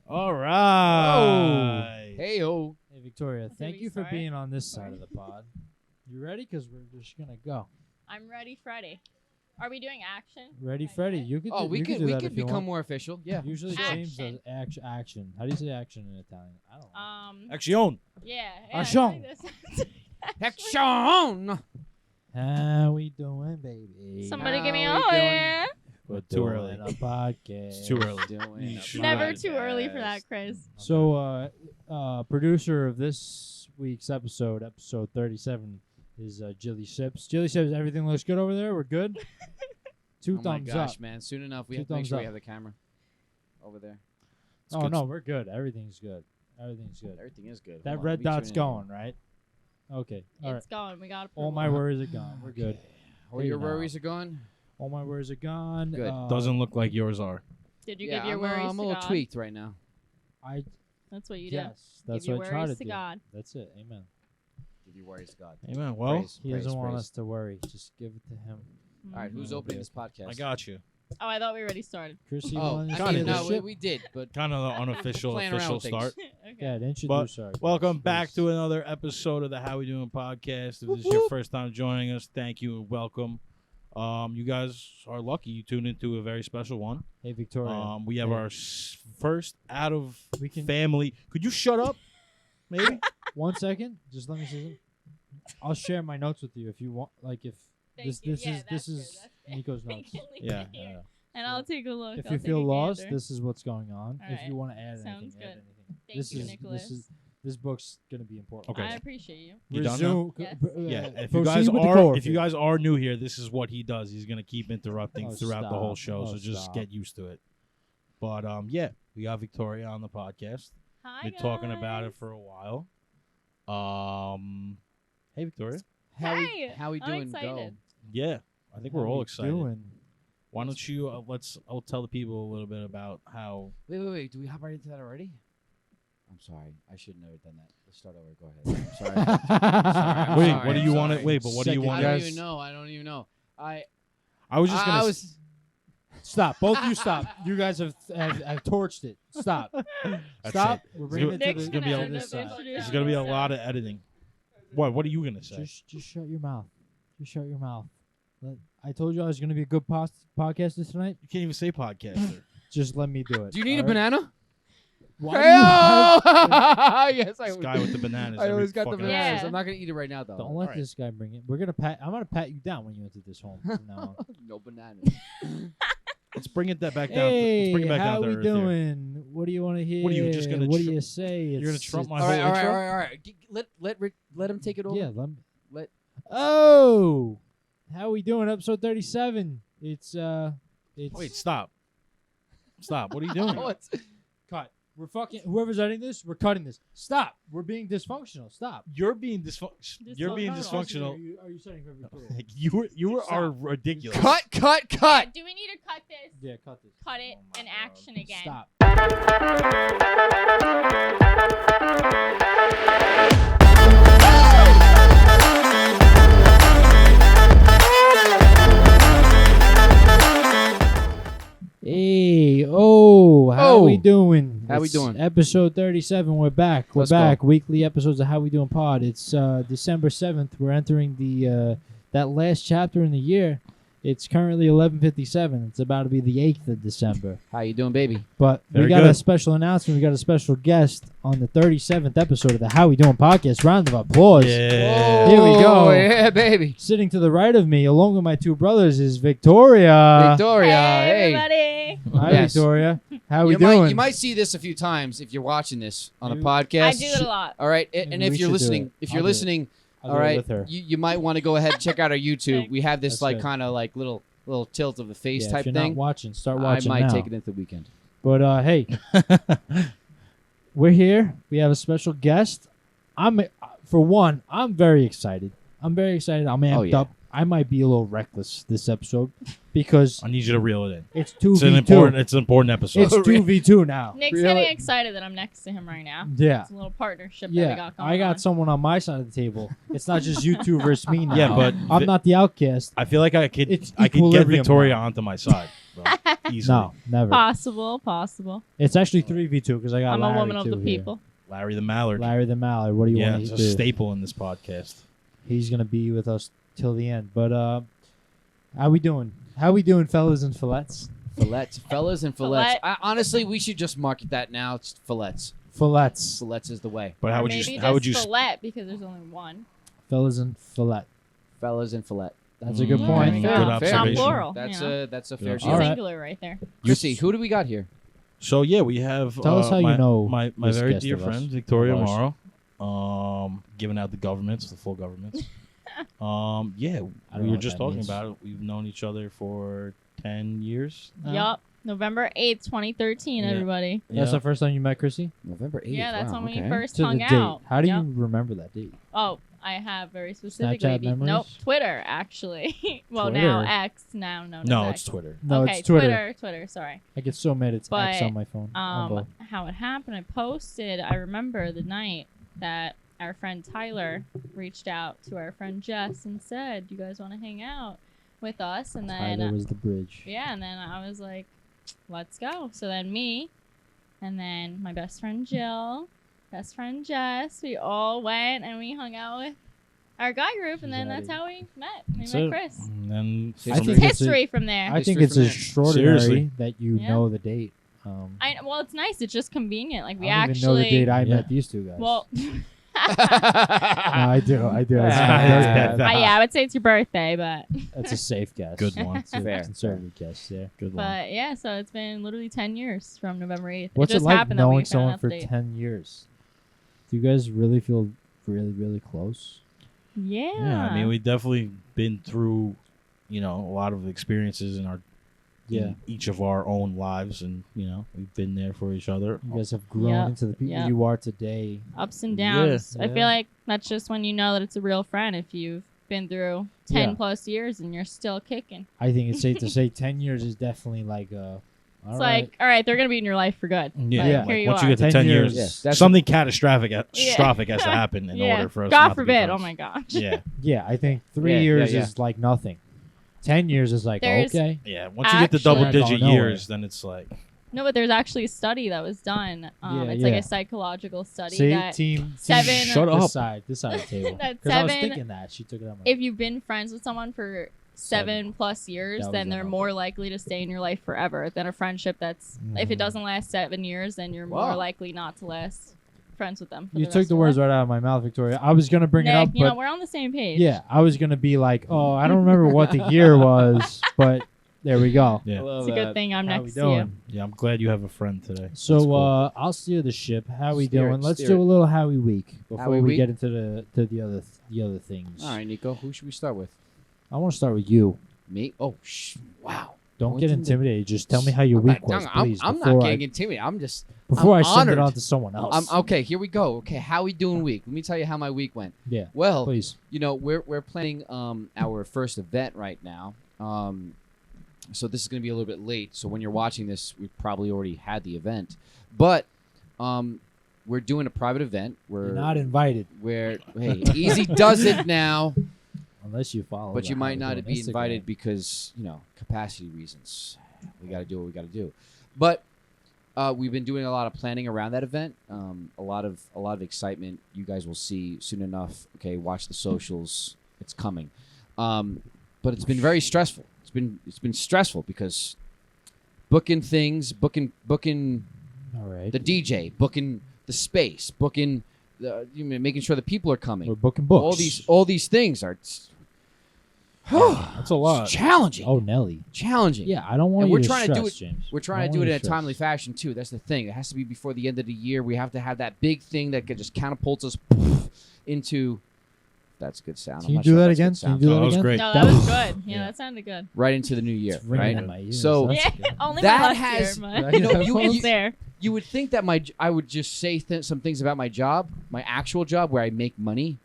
All right. Hey-o. Hey, Victoria, thank we you for start? being on this side of the pod. You ready? Because we're just going to go. I'm ready, Freddy. Are we doing action? Ready, Like Freddy? that? You could Oh, do, we you could do we that could if you become want. more official. Yeah. Usually Sure. James does action. How do you say action in Italian? I don't know. Action. Yeah. Action. I like this. Action! How we doing, baby? Somebody give me a How we oh doing? yeah. We're Too early. doing a podcast. It's too early. Doing a Never podcast. too early for that, Chris. So, producer of this week's episode 37, is Jilly Sips. Jilly Sips, everything looks good over there? We're good? Two Oh my thumbs gosh, up. man! Soon enough, we Two have to make thumbs sure we up. have the camera over there. Oh, good. no, we're good. Everything's good. Everything's good. Everything is good. That Hold on, red let me dot's tune in going, right? Okay. All right. It's gone. We got All my worries are gone. We're good. All Hey, your now. worries are gone. All my worries are gone. Good. Doesn't look like yours are. Did you Yeah, give your I'm, worries I'm to a little God? tweaked right now. I That's what you do. yes, that's Give your what I try worries to to do. God. That's it. Amen. Give your worries to God. Amen. Well, Praise, He praise, doesn't want praise. us to worry. Just give it to him. All right, who's Mhm. opening this podcast? I got you. Oh, I thought we already started. Chris, you Oh, want to kinda I steer mean, the no, ship? we did, but Kind of the unofficial Playing around official with things. start. Okay. Yeah, introduce our Welcome guest, back please. to another episode of the How We Doing podcast. If this is your first time joining us, thank you and welcome. You guys are lucky you tuned into a very special one. Hey, Victoria. We have Hey. our first out of We can- family. Could you shut up? Maybe. 1 second. Just let me see something. I'll share my notes with you if you want. Like if Thank this you. this Yeah, is that's this good, is that's good. Nico's We notes. can leave Yeah, it here. Yeah. And I'll take a look. If I'll you take feel a lost, gander. this is what's going on. All If you right. want to add Sounds anything, add good. anything. Thank this you, is Nicholas. this book's gonna be important. Okay. I appreciate you. You done now? Yes. Yeah. If you guys are new here, this is what he does. He's gonna keep interrupting Oh, throughout the whole stop. show. Oh, So just stop. get used to it. But yeah, we got Victoria on the podcast. Hi, Been talking about it guys. for a while. Hey Victoria. Hey, how we I'm doing? excited. Yeah, I think we're all excited. Doing? Why don't you I'll tell the people a little bit about how. Wait. Do we hop right into that already? I'm sorry. I should have never done that. Let's start over. Go ahead. I'm sorry. I'm Wait, sorry, what do I'm you want to sorry. wait? But what do you Second want? I don't guess. even know. I don't even know. I was just gonna. I was. Stop. Both of you stop. You guys have torched it. Stop. That's Stop. it. We're bringing it to Nick's the, gonna be to a- end this up side. introducing There's gonna be a lot of himself. editing. What are you gonna say? Just shut your mouth. Just shut your mouth. I told you I was going to be a good podcaster tonight. You can't even say podcaster. Just let me do it. Do you need a all right? banana? Why do you have- Yes, I This guy with the bananas. I every always got the fucking bananas. episode. I'm not gonna eat it right now though. Don't let Alright. this guy bring it. We're gonna pat. I'm gonna pat you down when you enter this home. from now on. No bananas. Let's bring it back down. Hey, Let's bring it back how down to we earth here. doing? What do you want to hear? What are you, just gonna What do tr- you say? you're gonna It's- trump my it's- whole all right. intro? Let him take it over. Yeah. Let. Oh, how we doing? Episode 37. It's Wait, stop. Stop. What are you doing? What's- cut. We're fucking. Whoever's editing this, we're cutting this. Stop. We're being dysfunctional. Stop. You're being You're being Dysfunctional. dysfunctional. Are you setting for Victoria? You Stop. are ridiculous. Cut. Do we need to cut this? Yeah, cut this. Cut it Oh my and God. action again. Stop. Hey, how we doing? How we It's doing? Episode 37. We're back. We're Let's go. back. Weekly episodes of How We Doing Pod. It's December 7th. We're entering the that last chapter in the year. It's currently 11:57. It's about to be the 8th of December. How you doing, baby? But Very we got good. a special announcement. We got a special guest on the 37th episode of the How We Doing podcast. Round of applause. Yeah. Here we go. Oh, yeah, baby. Sitting to the right of me, along with my two brothers, is Victoria. Victoria. Hey, Hey. everybody. Hi, Yes. Victoria. How we you doing? Might, you might see this a few times if you're watching this on Maybe- the podcast. I do it a lot. All right, Maybe and we if you're should do listening, it. if I'll you're do it. listening, I'll all do it right, with her. you might want to go ahead and check out our YouTube. We have this That's like good. kind of like little tilt of the face Yeah, type if you're thing. not watching, start I watching might now. take it into the weekend. But hey, we're here. We have a special guest. I'm very excited. I'm very excited. I'm amped Oh, yeah. up. I might be a little reckless this episode because I need you to reel it in. it's 2v2. It's an important episode. It's 2v2 now. Nick's Really? getting excited that I'm next to him right now. Yeah. It's a little partnership that we Yeah, got going I got on. someone on my side of the table. It's not just you two versus me now. Yeah, but I'm not the outcast. I feel like I could It's get equilibrium Victoria now. onto my side. Bro. Easily. No, never. Possible. It's actually 3v2 because I got I'm Larry a woman of too the here. people. Larry the Mallard. Larry the Mallard. What do you Yeah, want it's to a do? staple in this podcast. He's gonna be with us till the end. But how we doing? How we doing, fellas and fillettes? Fillets, fellas and fillets. Fillet. Honestly, we should just market that now. It's fillets. Fillettes, Fillets is the way. But how Or would maybe you? How would you? just fillet because there's only one. fellas and fillet. Fellas and fillet. That's a good Mm, point. good Fair. Not observation. plural. That's you know. that's a Good fair observation. All right. Singular right there. Chrissy, who do we got here? So yeah, we have. Tell us how my, you know my this very guest dear of us. friend Victoria Of ours. Mauro, giving out the governments, the full governments. Yeah, I don't we know were what just that talking means. about it. We've known each other for 10 years. Yup. November 8th, 2013, Yeah. everybody. That's Yeah. the first time you met Chrissy? November 8th. Yeah, that's wow, when we okay. first To hung the date. out. How do Yep. you remember that date? Oh, I have very specific. Snapchat Nope, memories? Twitter actually. Well, now Twitter? X. Now known No, as it's X. Twitter. No, okay, it's Twitter. Twitter. Sorry. I get so mad it's X But, on my phone. On both. How it happened, I posted. I remember the night that our friend Tyler reached out to our friend Jess and said, "You guys want to hang out with us?" And then Tyler was the bridge. yeah, and then I was like, "Let's go." So then me, and then my best friend Jill, best friend Jess, we all went and we hung out with our guy group, and then that's how we met. We That's met it. Chris. And then I I from think there- it's a- History from there. I think History it's from there. extraordinary Seriously. that you Yeah. know the date. Well, it's nice. It's just convenient. Like we I don't actually. even know the date I Yeah. met these two guys. Well. no, I do. It's my Yeah. birthday. Yeah, I would say it's your birthday, but That's a safe guess. Good one. It's a Fair. conservative guess there. Good one. but yeah, so it's been literally 10 years from November 8th. What's it it just like happened that we knowing found someone out for the date. 10 years? Do you guys really feel really, really close? Yeah. Yeah, I mean, we've definitely been through, a lot of experiences in each of our own lives, and we've been there for each other. You guys have grown Yep. into the people Yep. you are today. Ups and downs. I Yeah. feel like that's just when you know that it's a real friend if you've been through 10 Yeah. plus years and you're still kicking. I think it's safe to say 10 years is definitely like It's like, all right, they're going to be in your life for good. Yeah, Yeah. like Here you once you are. get to 10 10 years, years. Yeah, that's something catastrophic has to happen in Yeah. order for us. God not to be forbid. friends. Oh my gosh. Yeah, Yeah, I think 3 Yeah, years yeah. is like nothing. 10 years is like, There's- okay. yeah. Once you get to double Actually- digit Going nowhere. years, then it's like No, but there's actually a study that was done. Yeah, It's like yeah. a psychological study See, that team. seven- Shut up. This side of the table. That Because I was seven- thinking that. She took it on my if you've been friends with someone for 7+ years, That was then the they're number. more likely to stay in your life forever than a friendship that's if it Mhm. doesn't last 7 years, then you're more Wow. likely not to last friends with them. For You the took rest the of words your right out of my mouth, Victoria. I was going to bring life. it Nick, up, you know, but we're on the same page. yeah, I was going to be like, oh, I don't remember what the year was, but there we go. yeah, It's a good thing I'm How we next to you. doing? yeah. I'm glad you have a friend today. So That's cool. I'll steer the ship. How we Steer doing? it, Let's steer do it. a little Howie week before Howie we week? get into the other things. All right, Nico. Who should we start with? I want to start with you. Me? Oh, wow. Don't What's get in the- intimidated. Just tell me how your week was, please. I'm not before getting intimidated. I'm just. before I'm I send it honored. on to someone else. Okay, here we go. Okay, how we doing week? Let me tell you how my week went. Yeah, Well, please. we're planning our first event right now. So this is going to be a little bit late. So when you're watching this, we probably already had the event. But we're doing a private event. You're not invited Hey, easy does it now. unless you follow. But the you How might We not Doing be Instagram. invited because capacity reasons. We got to do what we got to do. But we've been doing a lot of planning around that event. A lot of excitement. You guys will see soon enough. Okay, watch the socials. It's coming. But it's been very stressful. It's been stressful because booking things, booking All right. the DJ, booking the space, booking making sure the people are coming. We're booking books. All these things are That's a lot. challenging. Oh, Nelly. Challenging. Yeah, I don't want And you we're to trying to do stress, James. We're I trying don't to do want it you in a stress. timely fashion too. That's the thing. It has to be before the end of the year. We have to have that big thing that could just catapult us into. That's a good sound. Can I'm you not do sure that if that's again? good Can you sound. do Oh, that that was again? great. No, That that was was- good. Yeah, yeah. that sounded good. Right into the new year, It's ringing right? in my ears. So- That's Yeah, good. only That my left has- ear, Right. but You know, you- it's you- there. You would think that I would just say some things about my job, my actual job, where I make money,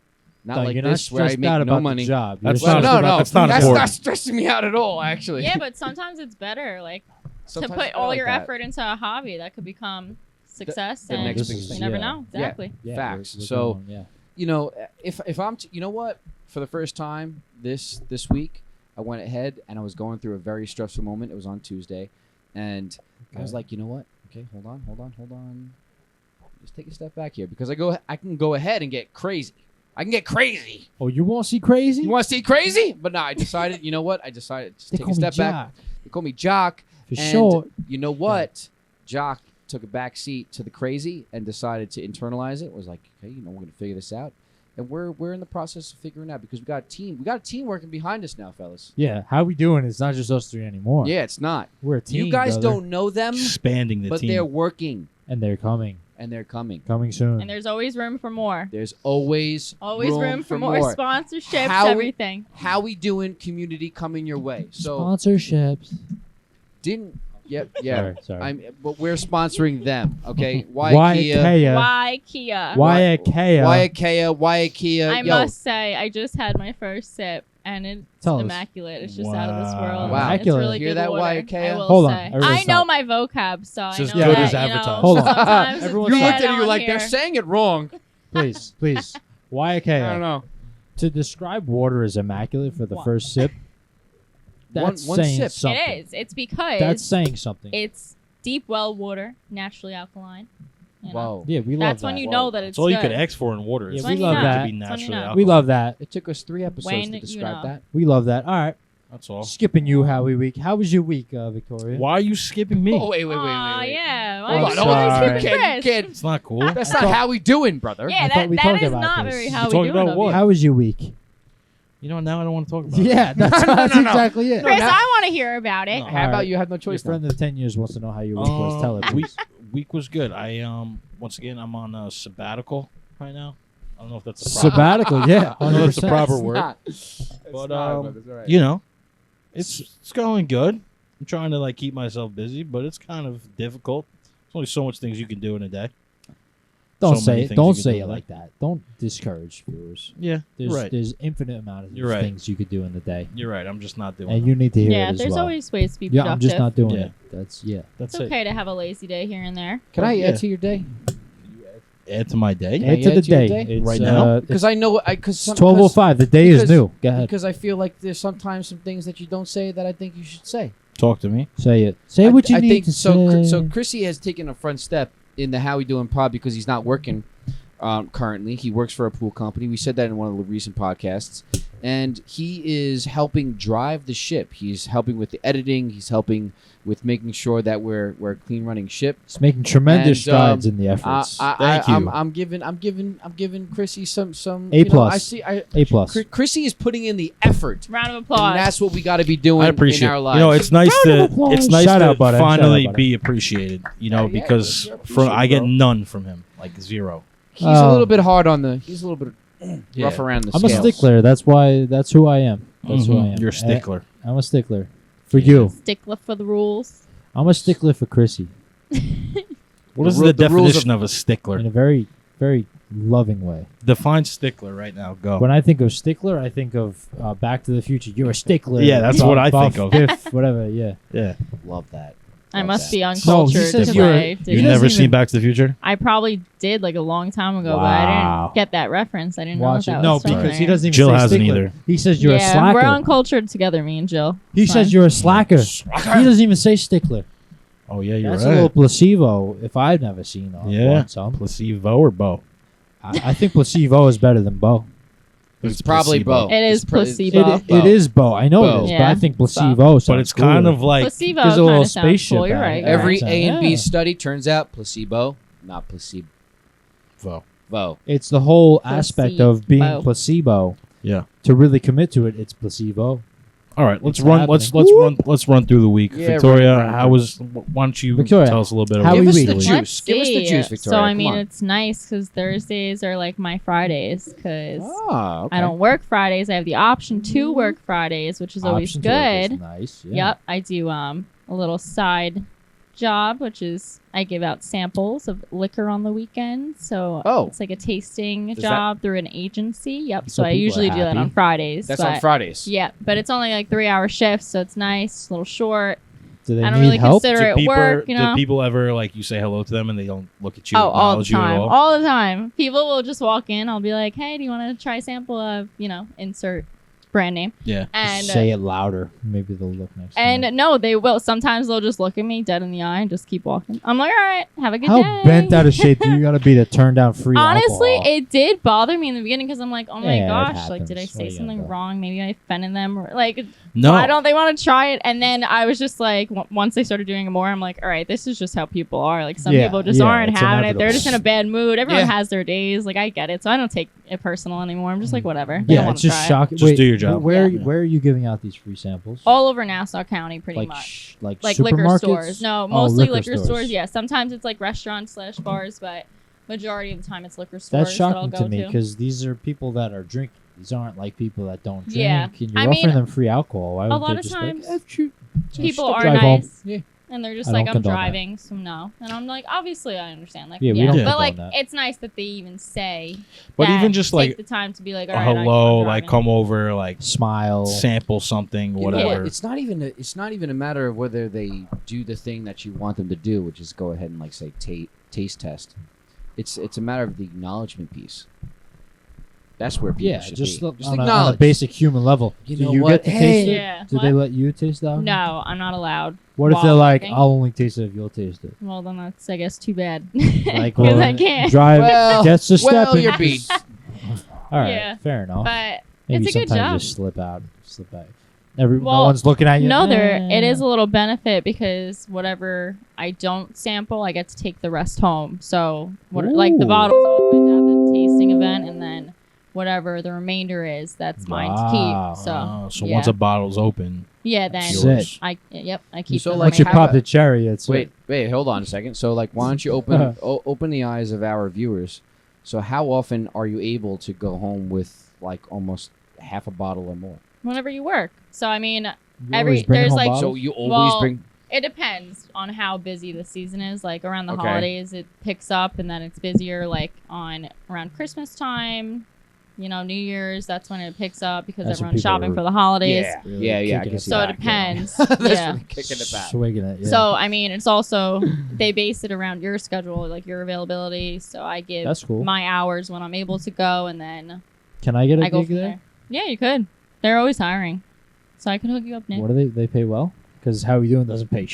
Not No, like you're this not where I stressed make out no about money. the job. That's You're not- stressed about that's the not That's important. not stressing me out at all, actually. Yeah, but sometimes it's better, like Sometimes to it's put better all like your that. effort into a hobby that could become success, the and next big you thing. never Yeah. know. Exactly. Yeah, Facts. we're So, going, yeah. You know, if I'm, you know what? For the first time this week, I went ahead and I was going through a very stressful moment. It was on Tuesday, and I was like, you know what? Okay, hold on. Just take a step back here because I can go ahead and get crazy. I can get crazy. Oh, you want to see crazy? You want to see crazy? But no, I decided. You know what? I decided just They take call a me step back. Jock. They call me Jock. For And short. you know what? Jock took a back seat to the crazy and decided to internalize it. Was like, okay, you know, we're gonna figure this out, and we're in the process of figuring it out because we got a team. We got a team working behind us now, fellas. Yeah, how we doing? It's not just us three anymore. Yeah, it's not. We're a team. You guys brother. don't know them, Expanding the but team. they're working And they're coming. and they're coming. Coming soon. And there's always room for more. There's always Room for more sponsorships, How- everything. How we doing? Community coming your way. So Sponsorships. didn't. Yep. Yeah. Sorry. But we're sponsoring them. Okay. Why Kia? Why Kia? Why Ikea? Why Kia? I Yo, must say, I just had my first sip, and it's Tell us. immaculate. It's just out of this world. Wow. It's really Hear good that, water, Wyaikea? I will Hold on, say. everyone I know stop. my vocab, so It's I as know good that, as you know, advertised. Hold on. sometimes it's Everyone you stop. looked at it. dead You're on like, here. they're saying it wrong. Please. Why I don't Ikea? know. To describe water as immaculate for the first sip, that's One saying sip. something. It is. It's because That's saying something. it's deep well water, naturally alkaline. You know? Whoa. Yeah, we love That's that. when you know that it's It's all you good. could ask for in water. Yeah, It's we like love it that. to be That's when you naturally know. We alkaline. love that. It took us 3 episodes When to you describe know. that. We love that. All right. That's all. Skipping you, Howie Week. How was your week, Victoria? Why are you skipping me? Oh, wait. Aw, yeah. Hold Why on, are hold you on. always Sorry. skipping Chris? It's not cool. That's I not thought- how we doing, brother. Yeah, I thought we that talked is about not this. very You how we talking doing about of what? you. How was your week? You know, now I don't want to talk about it. Yeah, that's exactly it. Chris, No, I want to hear about it. No. How about Alright. you have no Your choice now? friend of 10 years wants to know how your week was. Tell it, week, please. week was good. I once again I'm on a sabbatical right now. I don't know if that's a proper, Sabbatical, yeah. I don't know if it's the 100%. proper It's word. not. But, brother, it's all right. you know, it's going good. I'm trying to like keep myself busy, but it's kind of difficult. There's only so much things you can do in a day. Don't so say many it. things Don't you can say do it in a like that. Don't discourage viewers. Yeah, There's infinite amount of You're right. things you could do in the day, You're right. I'm just not doing and it. you need to hear it Yeah, as there's well. always ways to be Yeah, productive. I'm just not doing Yeah. it. That's yeah. That's It's okay to have a lazy day here and there. Can I Yeah. add to your day? it. Add to my day. Yeah. Add to add the to your day. day? It's, Right now? Because I know because it's 12:05. The day is because- new. Go ahead. Because I feel like there's sometimes some things that you don't say that I think you should say. Talk to me. Say it. Say what you I need think to so. say. So Chrissy has taken a front step in the How We Doing pod because he's not working currently. He works for a pool company. We said that in one of the recent podcasts, and he is helping drive the ship. He's helping with the editing. He's helping with making sure that we're a clean running ship. It's making tremendous And, strides in the efforts. Thank you. I'm giving Chrissy some A you know, plus. I see. A plus. Chrissy is putting in the effort. Round of And applause. that's what we got to be doing I appreciate. in our lives. You know, it's nice Round of to applause. it's nice Shout to out, brother. Shout finally out, brother. be appreciated. You know, Yeah, because you're from I get appreciated, none from him, like zero. He's a little bit hard on the. He's a little bit Yeah. rough around the I'm a scales. stickler. That's why. That's who I am. That's who I Mhm. am. You're a stickler. I'm a stickler. For you. Stickler for the rules. I'm a stickler for Chrissy. What is ru- the the rules definition of a stickler? In a very, very loving way. Define stickler right now. Go. When I think of stickler, I think of Back to the Future. You're a stickler. Yeah, that's what I think of. Biff, whatever, yeah. Yeah. Love that. I Love must that. be No, he uncultured says because you're- I He You've didn't. doesn't never seen even- Back to the Future? I probably did like a long time ago, but Wow. I didn't get that reference. I didn't Watch know it. that No, was from because he there. doesn't even Jill say hasn't stickler. either. He says you're a Yeah, slacker. we're uncultured together, me and Jill. He It's says fine. you're a slacker. He doesn't even say stickler. Oh yeah, you're That's right. a little placebo if I've never seen Yeah. some. Placebo or Bo? I think placebo is better than Bo. It's probably placebo. Bo. It is It's pro- placebo. It is Bo. I know Bo. it is, but Yeah, I think it's Bo. placebo sounds But it's kind cooler. of like Placebo There's a kind little of sounds spaceship cool. You're guy. right. Every Yeah. A and B Yeah. study turns out placebo, not placebo. Bo. It's the whole aspect of being Placebo. placebo. Yeah. To really commit to it, it's placebo. All right, let's It's run. happening. Let's run through the week. Yeah, Victoria, run. how was? Why don't you Victoria, tell us a little bit how about Give us we the read. juice. Let's Give us the see. juice, Victoria. So I Come mean, on. it's nice because Thursdays are like my Fridays because Ah, okay. I don't work Fridays. I have the option to work Fridays, which is always Option to it is good. nice. Yeah. Yep, I do a little side job, which is I give out samples of liquor on the weekends. So it's like a tasting job through an agency. Yep. So I usually do that on Fridays. That's on Fridays. Yeah, but it's only like 3-hour shifts, so it's nice, a little short. Do they I don't need really help? consider it work, you know. Do people ever like you say hello to them and they don't look at you? Oh, all the acknowledge you at time, all? all the time. People will just walk in. I'll be like, "Hey, do you want to try a sample of, insert brand name?" Yeah. And Say it louder. Maybe they'll look next time. and no, they will. Sometimes they'll just look at me dead in the eye and just keep walking. I'm like, all right, have a good day. How bent out of shape do you got to be to turn down free Honestly, alcohol? it did bother me in the beginning because I'm like, oh my Yeah, it gosh, like, did I happens. say What do you something got? wrong? Maybe I offended them, or like, No. why don't they want to try it? And then I was just like, once they started doing it more, I'm like, all right, this is just how people are. Like, some Yeah, people just yeah, aren't it's having it. They're inevitable. just in a bad mood. Everyone Yeah. has their days. Like, I get it. So I don't take it personal anymore. I'm just like, whatever. They don't Yeah, wanna it's just try it. shocking. Just do your job. Where Yeah. where are you giving out these free samples? All over Nassau County, pretty like much. like Like liquor supermarkets? stores. No, Oh, mostly liquor liquor stores. Yeah, sometimes it's like restaurants / bars, but majority of the time it's liquor stores. That's that I'll shocking go to me because these are people that are drinking. These aren't like people that don't drink. Yeah. And you're I offering mean, them free alcohol. Why a would lot they of just times like, people just are drive home. nice. Yeah. And they're just I like, don't I'm condone that. driving, so no. And I'm like, obviously I understand. Like, Yeah, we yeah. don't But condone like, that. it's nice that they even say But that, even just take like the time to be like, all a right, hello, I'm like driving. come over, like Smile. sample something, You know whatever. what? It's not even a matter of whether they do the thing that you want them to do, which is go ahead and like say taste test. It's a matter of the acknowledgement piece. That's where people Yeah, should just, be. look Just on a acknowledge. basic human level. You Do know you what? get to taste it? Yeah. Do What? they let you taste the alcohol? No, I'm not allowed. What if while they're like, drinking. I'll only taste it if you'll taste it? Well, then that's, I guess, too bad. Like, Because well, I can't. drive Well, gets a step. well, in. you're beat. All right, Yeah. fair enough. But Maybe it's a good sometimes job. just slip out. No Well, one's looking at you. No, it is a little benefit because whatever I don't sample, I get to take the rest home. So, like the Ooh. bottle's opened at the tasting event, and then whatever the remainder is, that's mine to Wow. keep. So, So yeah. once a bottle's open, yeah, then it's Sick. yours. I keep. So, the like, Once you remainder. how- pop the cherry, it's Wait, hold on a second. So, like, why don't you open the eyes of our viewers? So, how often are you able to go home with like almost half a bottle or more? whenever you work. So I mean, You always bring there's home like bottles? So you always Well, bring. it depends on how busy the season is. Like around the Okay. holidays, it picks up, and then it's busier. Like around Christmas time, New Year's. That's when it picks up because That's when everyone's people shopping are for the holidays. Really Yeah, I kicking can it see So that. it depends. That's yeah. really kicking it back. Swigging it. Yeah. So I mean, it's also they base it around your schedule, like your availability. So I give That's cool. my hours when I'm able to go, and then Can I get a I go gig from there? there. Yeah, you could. They're always hiring, so I could hook you up, Nick. What do they pay well? Because How We Doing doesn't pay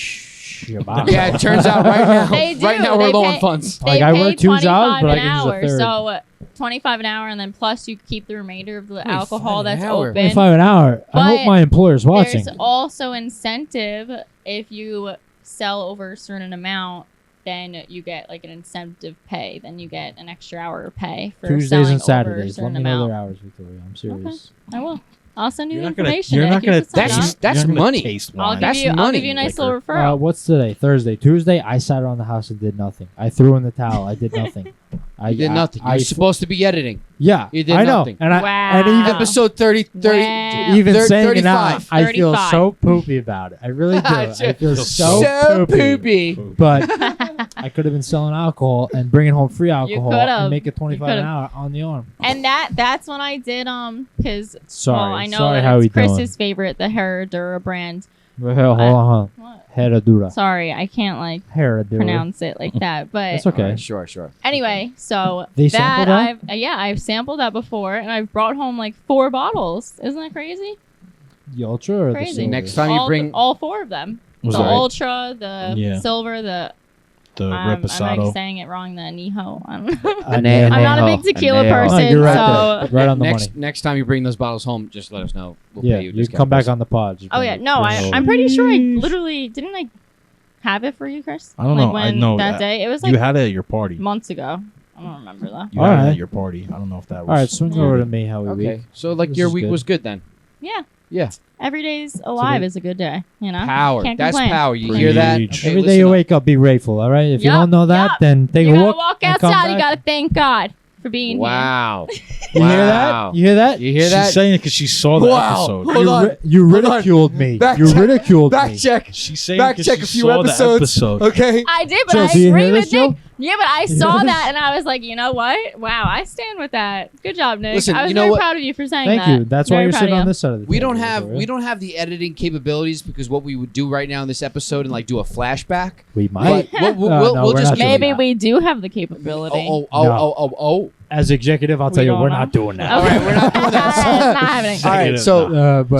your box. Yeah, it turns out right now. They do. Right now we're They low pay- on funds. Like, They I pay work 2 jobs, but I $25 can use a an third. hour. So 25 an hour, and then plus you keep the remainder of the 25 alcohol an that's hour. open. 25 an hour. I hope But my employer's watching. There's also incentive if you sell over a certain amount. Then you get like an incentive pay. Then you get an extra hour of pay for Tuesdays selling and over a Saturdays. Let certain me know amount. their hours, Victoria. I'm serious. I will. I'll send you You're the not gonna. information. You're Nick. not You gonna. can sign That's- up. that's you're not gonna money. Taste I'll wine. give you. I'll money, give you a nice liquor. little referral. What's today? Thursday. Tuesday, I sat around the house and did nothing. I threw in the towel. I did nothing. I You did nothing. You're supposed to be editing. Yeah, You did I know. nothing. And I, Wow. and even Episode 30, Wow. even thir- saying it out, 35. I feel 35. so poopy about it. I really do. I feel Feel so, so poopy. poopy. But I could have been selling alcohol and bringing home free alcohol could've. and make it You 25 an could've. hour on the arm. And that's when I did because Sorry. I know Sorry, that how it's we doing? Chris's favorite, the Herradura brand. Hold on. What? Herradura. Sorry, I can't like Herradura. pronounce it like that. But That's okay. Alright, sure. anyway, so They that sampled that? I've sampled that before, and I've brought home like 4 bottles. Isn't that crazy? The Ultra or Crazy. the silver? Next time you bring all 4 of them. Was The it Ultra, the Yeah. Silver, the the I'm reposado? like saying it wrong. The Anejo. I don't know. Anejo. I'm not a big tequila Anejo. person, Oh, you're right so. there. Right on the next money. next time you bring those bottles home, just let us know. We'll Yeah, pay you. a you discount come back price. on the pod. Just Oh bring yeah, it- no, bring it over. I'm pretty sure I literally didn't I have it for you, Chris. I don't like know. I When know that day. It was like you had it at your party. months ago. I don't remember though. You had it Alright. at your party. I don't know if that was. All right, swing Yeah. over to me, Howie Okay, Week. so like This your is week good. was good then. Yeah. Yeah. Every day's alive they- is a good day. You know. Power. Can't That's complain. power. You hear that? Preach. Okay, Every day listen you up. wake up, be grateful. All right. If you Yup, don't know that, yup. then take You a gotta look. walk and come outside. You back. gotta thank God. for being here. Wow. You hear that? You hear that? You hear She's that? saying it because she saw the Wow. episode. Hold on. You Hold on. ridiculed me. Back You check. ridiculed Back me. check. She's saying Back because check she a few saw episodes. the episode. Okay. I did, but Joe, I do you agree hear with this, Joe? Nick. Yeah, but I saw that and I was like, you know what? Wow, I stand with that. Good job, Nick. Listen, I was you know very what? proud of you for saying Thank that. you. That's why Very you're proud sitting of on you. this side of the We table. don't have the editing capabilities because what we would do right now in this episode and like do a flashback. We might. But we'll No, we'll we're just not give doing you- Maybe that. we do have the capability. Oh. As executive, I'll tell We you, don't we're know. not doing that. All right, we're not doing that. It's not happening. All right,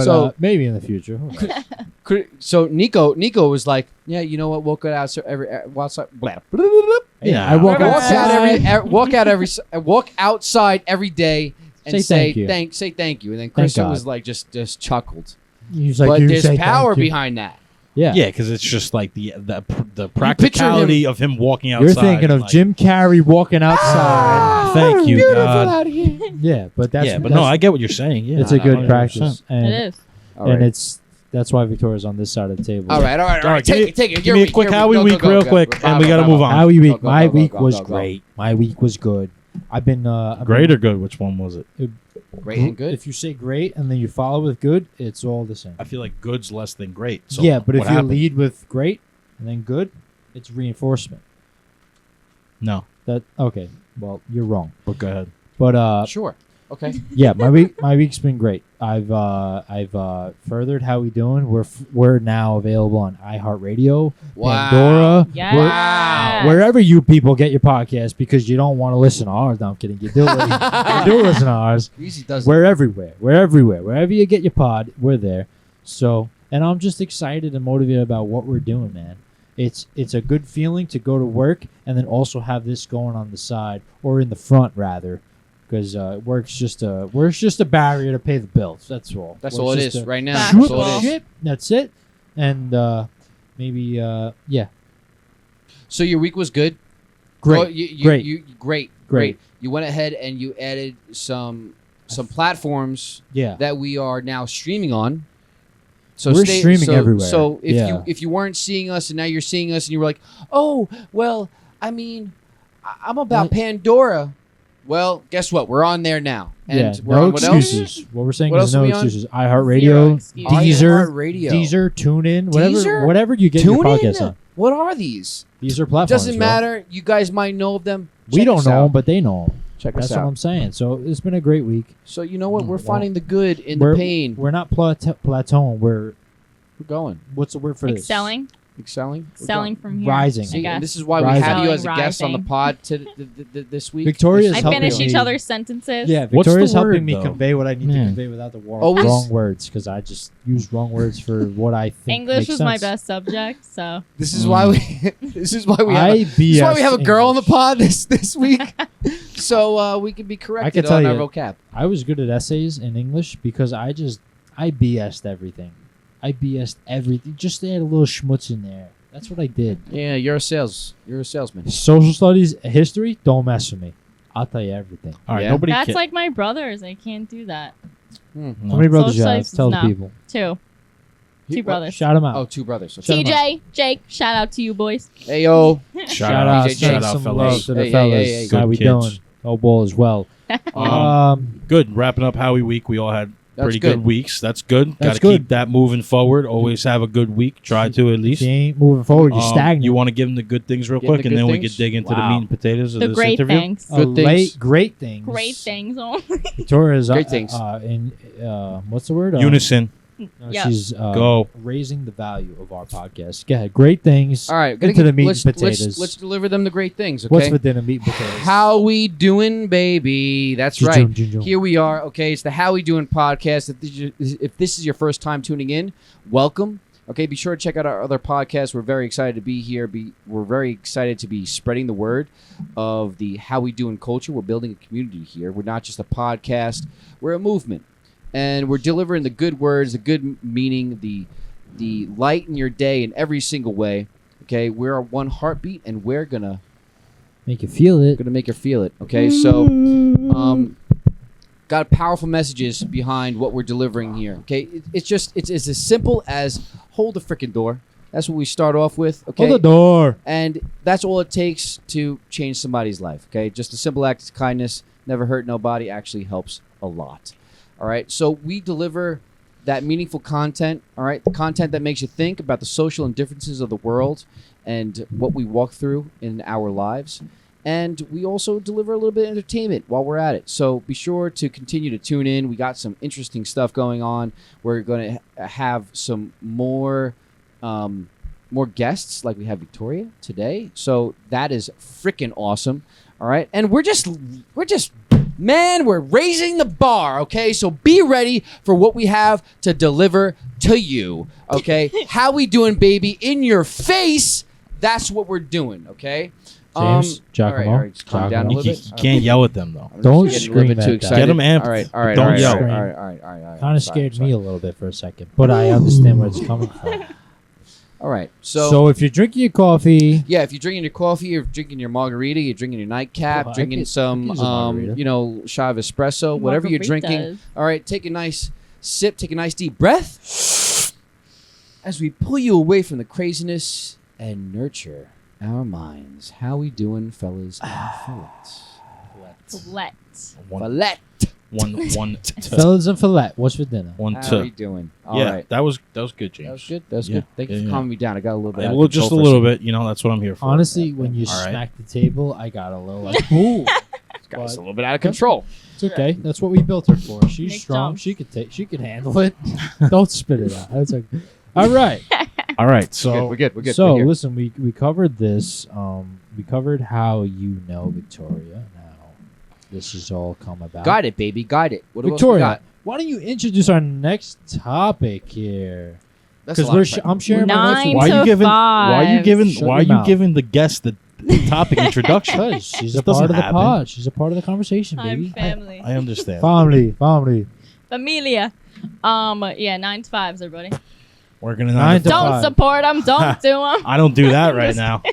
so But maybe in the future. Who knows? so Nico was like, yeah, you know what? We'll go out outside. Blah, blah, blah, blah. Yeah, I walk Walk outside every day and Say thank you. say thank you. And then Chris God. was like, just chuckled. He's like, But you there's say power thank you. behind that. Yeah. Yeah, because it's just like the practicality of him walking outside. You're thinking of like, Jim Carrey walking outside. Thank you, Beautiful God. out here. Yeah, but that's Yeah, but no, I get what you're saying. Yeah, it's a good 100%. practice, It and is. All and right. that's why Victoria's on this side of the table. All right. Give Take it. Give me a quick Howie week real quick, and we got to move on. Howie week. Go, My go, go, week go, was go, go. great. My week was good. I've been Great or good? Which one was it? Great and good. If you say great and then you follow with good, it's all the same. I feel like good's less than great. So Yeah, but if what you happened? lead with great and then good, it's reinforcement. No, That okay? Well, you're wrong. but go ahead. But Sure. Okay. yeah, my week's been great. I've furthered How We Doing. We're now available on iHeartRadio, Pandora, Yes. Wow. wherever you people get your podcast because you don't want to listen to ours. No, I'm kidding. You do listen to ours. Easy does. We're everywhere. We're everywhere. Wherever you get your pod, we're there. So, and I'm just excited and motivated about what we're doing, man. It's a good feeling to go to work and then also have this going on the side or in the front rather, because work's just a barrier to pay the bills. That's all. That's Work's all it just is a- right now. Factual. That's all it is. Shit, that's it. And maybe yeah, So your week was good. great. Oh, you, Great. great. You went ahead and you added some platforms Yeah. that we are now streaming on. So We're streaming everywhere. So if Yeah. you weren't seeing us and now you're seeing us and you were like, oh well, I mean, I'm about What? Pandora. Well, guess what? We're on there now, and Yeah, we're no on what else? excuses. What we're saying What is else are no we on? excuses. Zero iHeartRadio, excuses. Deezer, iHeartRadio. TuneIn, Deezer? whatever you get your podcast TuneIn? on. What are these? These are platforms. Doesn't bro. matter. You guys might know of them. We Check don't us know out. them, but they know them. Check That's us what out. I'm saying. So it's been a great week. So you know what? We're Well, finding the good in we're, the pain. We're not plateauing. We're going. what's the word for this? Excelling. Excelling. We're Selling going. from here. Rising. I See, guess. and this is why we Rising. have you as a Rising. guest on the pod this week. Victoria's I helping finish me. each other's sentences. Yeah, What's Victoria's the helping word, me though? convey what I need to Yeah. convey without the Always- wrong words because I just use wrong words for what I think English makes was my sense. best subject, so This is why we. This is why we have. I This is why we BS have a girl on the English. pod this week, so we can be corrected tell on our you- vocab. I was good at essays in English because I BS'd everything. I BS'd everything. Just add a little schmutz in there. That's what I did. Yeah, you're a salesman. Social studies, history, don't mess with me. I'll tell you everything. All right, Yeah. nobody. that's ca- like my brothers. I can't do that. No. How many brothers you Social have? studies, Tell no. the people. Two brothers. Shout them out. Oh, two brothers. Okay. TJ, Jake, shout out to you boys. Hey yo. Shout out, out, TJ, send shout out, some fellas. love to the Hey, fellas. hey, hey, How good we kids. doing? Oh, ball as well. Good. Wrapping up Howie week. We all had That's pretty good. good weeks. That's good. That's Got to keep good. that moving forward. Always have a good week. Try to at If least. you ain't moving forward, you're stagnant. You want to give them the good things real Give 'em quick, the and good then we things? could dig into the Wow. meat and potatoes of The this great interview. things. Good things. Great things. Great things only. Victoria's Great things. in what's the word? Unison. No, Yeah. she's Go. raising the value of our podcast. Go ahead. Great things. All right. Into the meat let's, and potatoes. Let's deliver them the great things. Okay. What's for dinner? Meat and potatoes. How we doing, baby? That's right. Jum, jum, jum. Here we are. Okay, it's the How We Doing podcast. If this is your first time tuning in, welcome. Okay, be sure to check out our other podcasts. We're very excited to be here. We're very excited to be spreading the word of the How We Doing culture. We're building a community here. We're not just a podcast. We're a movement, and we're delivering the good words, the good meaning, the light in your day in every single way. Okay, we're our one heartbeat, and we're gonna Make you feel it. make her feel it. Okay, so got powerful messages behind what we're delivering here. Okay, it's as simple as hold the freaking door. That's what we start off with. Okay, Hold the door. and that's all it takes to change somebody's life. Okay, just a simple act of kindness never hurt nobody, actually helps a lot. All right, so we deliver that meaningful content, all right, the content that makes you think about the social indifferences of the world and what we walk through in our lives. And we also deliver a little bit of entertainment while we're at it. So be sure to continue to tune in. We got some interesting stuff going on. We're going to have some more guests, like we have Victoria today. So that is freaking awesome. All right, and we're raising the bar. Okay, so be ready for what we have to deliver to you. Okay, how we doing, baby? In your face. That's what we're doing. Okay. James, Giacomo, all right, just calm down a You, little bit. you can't yell at them though. Don't Getting a scream little bit at too them. excited. Get them amped. All right, but don't yell. all right. Kind of scared me a little bit for a second, but I understand where it's coming from. All right, So if you're drinking your coffee, yeah, if you're drinking your coffee, you're drinking your margarita, you're drinking your nightcap, Oh, I drinking could some, use a margarita. shot of espresso, whatever you're drinking. Margaritas. All right, take a nice sip, take a nice deep breath as we pull you away from the craziness and nurture our minds. How we doing, fellas and fillets? Let. Fillet. One, fellas and fillet, what's for dinner? one, How two. we doing? All Yeah, right. that was good, James. That was good. That was Yeah. good. Thank you Yeah, for yeah. calming me down. I got a little bit. Yeah, out of well, just a control for little second. bit. You know, that's what I'm here for. Honestly, when you All right. smack the table, I got a little like, ooh. Got us a little bit out of control. It's okay. That's what we built her for. She's Nick strong. jumps. She could handle it. Don't spit it out. That's okay. All right. All right, so We're good. We're good. So We're here. listen, we covered this. We covered how you know Victoria. Now this has all come about. Guide it, baby. Guide it. What else we Victoria, got? why don't you introduce our next topic here? That's a Because lot of fun. I'm sharing my notes with why you. are you giving? five. Why are you giving? Shut Why are your you mouth. giving the guest the topic introduction? Because she's This a part doesn't of the happen. pod. She's a part of the conversation, I'm baby. family. I understand. Family. Familia. Yeah, 9 to 5s, everybody. Working in 9 to Don't 5. support them. Don't do them. I don't do that right now.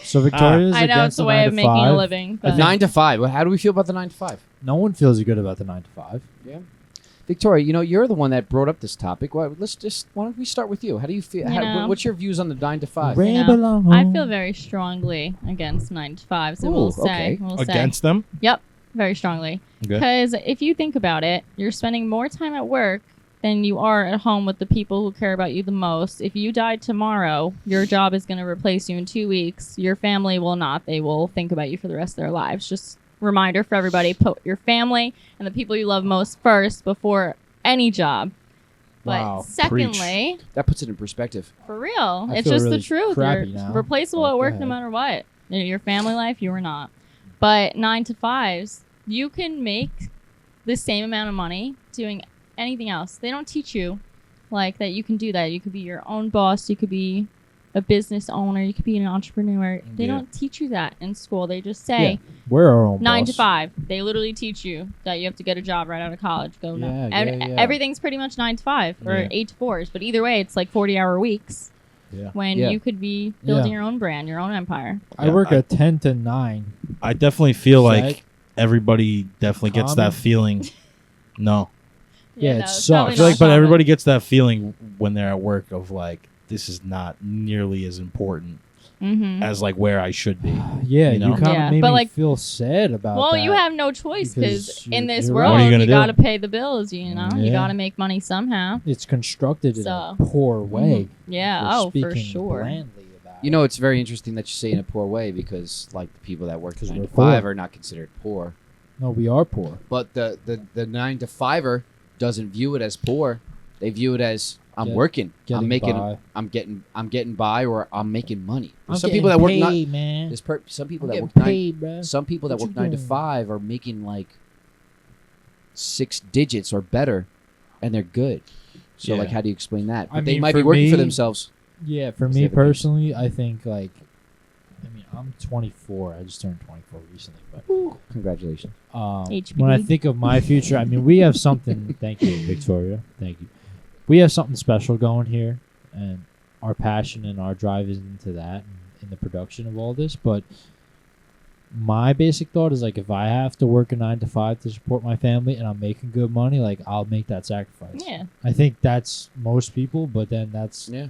So Victoria's I know against it's a the way 9 of to making 5. a living. But 9 to 5. Well, how do we feel about the 9 to 5? No one feels good about the 9 to 5. Yeah. Victoria, you're the one that brought up this topic. Why don't we start with you? How do you feel? You know. What's your views on the 9 to 5? You know, Ramble on. I feel very strongly against 9 to 5s. So Ooh, we'll say. okay. We'll say. Against them. Very strongly. Okay. Because if you think about it, you're spending more time at work than you are at home with the people who care about you the most. If you died tomorrow, your job is going to replace you in 2 weeks. Your family will not. They will think about you for the rest of their lives. Just reminder for everybody, put your family and the people you love most first before any job. But Wow. secondly, That puts it in perspective. for real, I it's feel just really the truth. crappy You're now. replaceable But at go work no ahead. matter what. Your family life, you are not. But 9 to 5s, you can make the same amount of money doing anything else. They don't teach you like that you can do that. You could be your own boss. You could be a business owner. You could be an entrepreneur. They Yeah. don't teach you that in school. They just say We're our own 9 boss. to 5. They literally teach you that you have to get a job right out of college. Go now. Yeah, yeah, yeah. Everything's pretty much 9 to 5 or Yeah. 8 to 4s. But either way, it's like 40-hour weeks. Yeah. When Yeah. you could be building Yeah. your own brand, your own empire. I Yeah, work I- a 10 to 9. I definitely feel Is like everybody definitely gets common? that feeling. No, Yeah, it it's sucks. probably I feel not like, but common. everybody gets that feeling when they're at work of like this is not nearly as important Mhm. as like where I should be. Yeah, You you, know? kind of Yeah, made but, me like- feel sad about Well, that. you have no choice because Because in you're- this you're world, right. What are you gonna you do? got to pay the bills. You know, you Yeah. got to make money somehow. It's constructed in So- a poor way. Yeah. We're Oh, for speaking sure. blandly about You know, it's very interesting that you say in a poor way because, like, the people that work 'Cause 9 we're to 5 poor. are not considered poor. it. No, we are poor. But the 9 to 5er doesn't view it as poor. They view it as I'm Get- working, Getting I'm making, by. I'm getting by, or I'm making money. I'm Some people that work not. paid, man. Some people I'm that getting work 9. paid, bro. Some people that What work you 9 to doing? 5 are making like 6 digits or better, and they're good. So, Yeah. like, how do you explain that? But I they mean, might be for working for me- themselves. Yeah, for Because me they have a business. personally, I think like, I mean, I'm 24. I just turned 24 recently, but Congratulations. HBD. when I think of my future, I mean, we have something. Thank you, Victoria. Thank you. We have something special going here, and our passion and our drive is into that and in the production of all this. But my basic thought is like, if I have to work a 9 to 5 to support my family and I'm making good money, like I'll make that sacrifice. Yeah. I think that's most people, but then that's Yeah.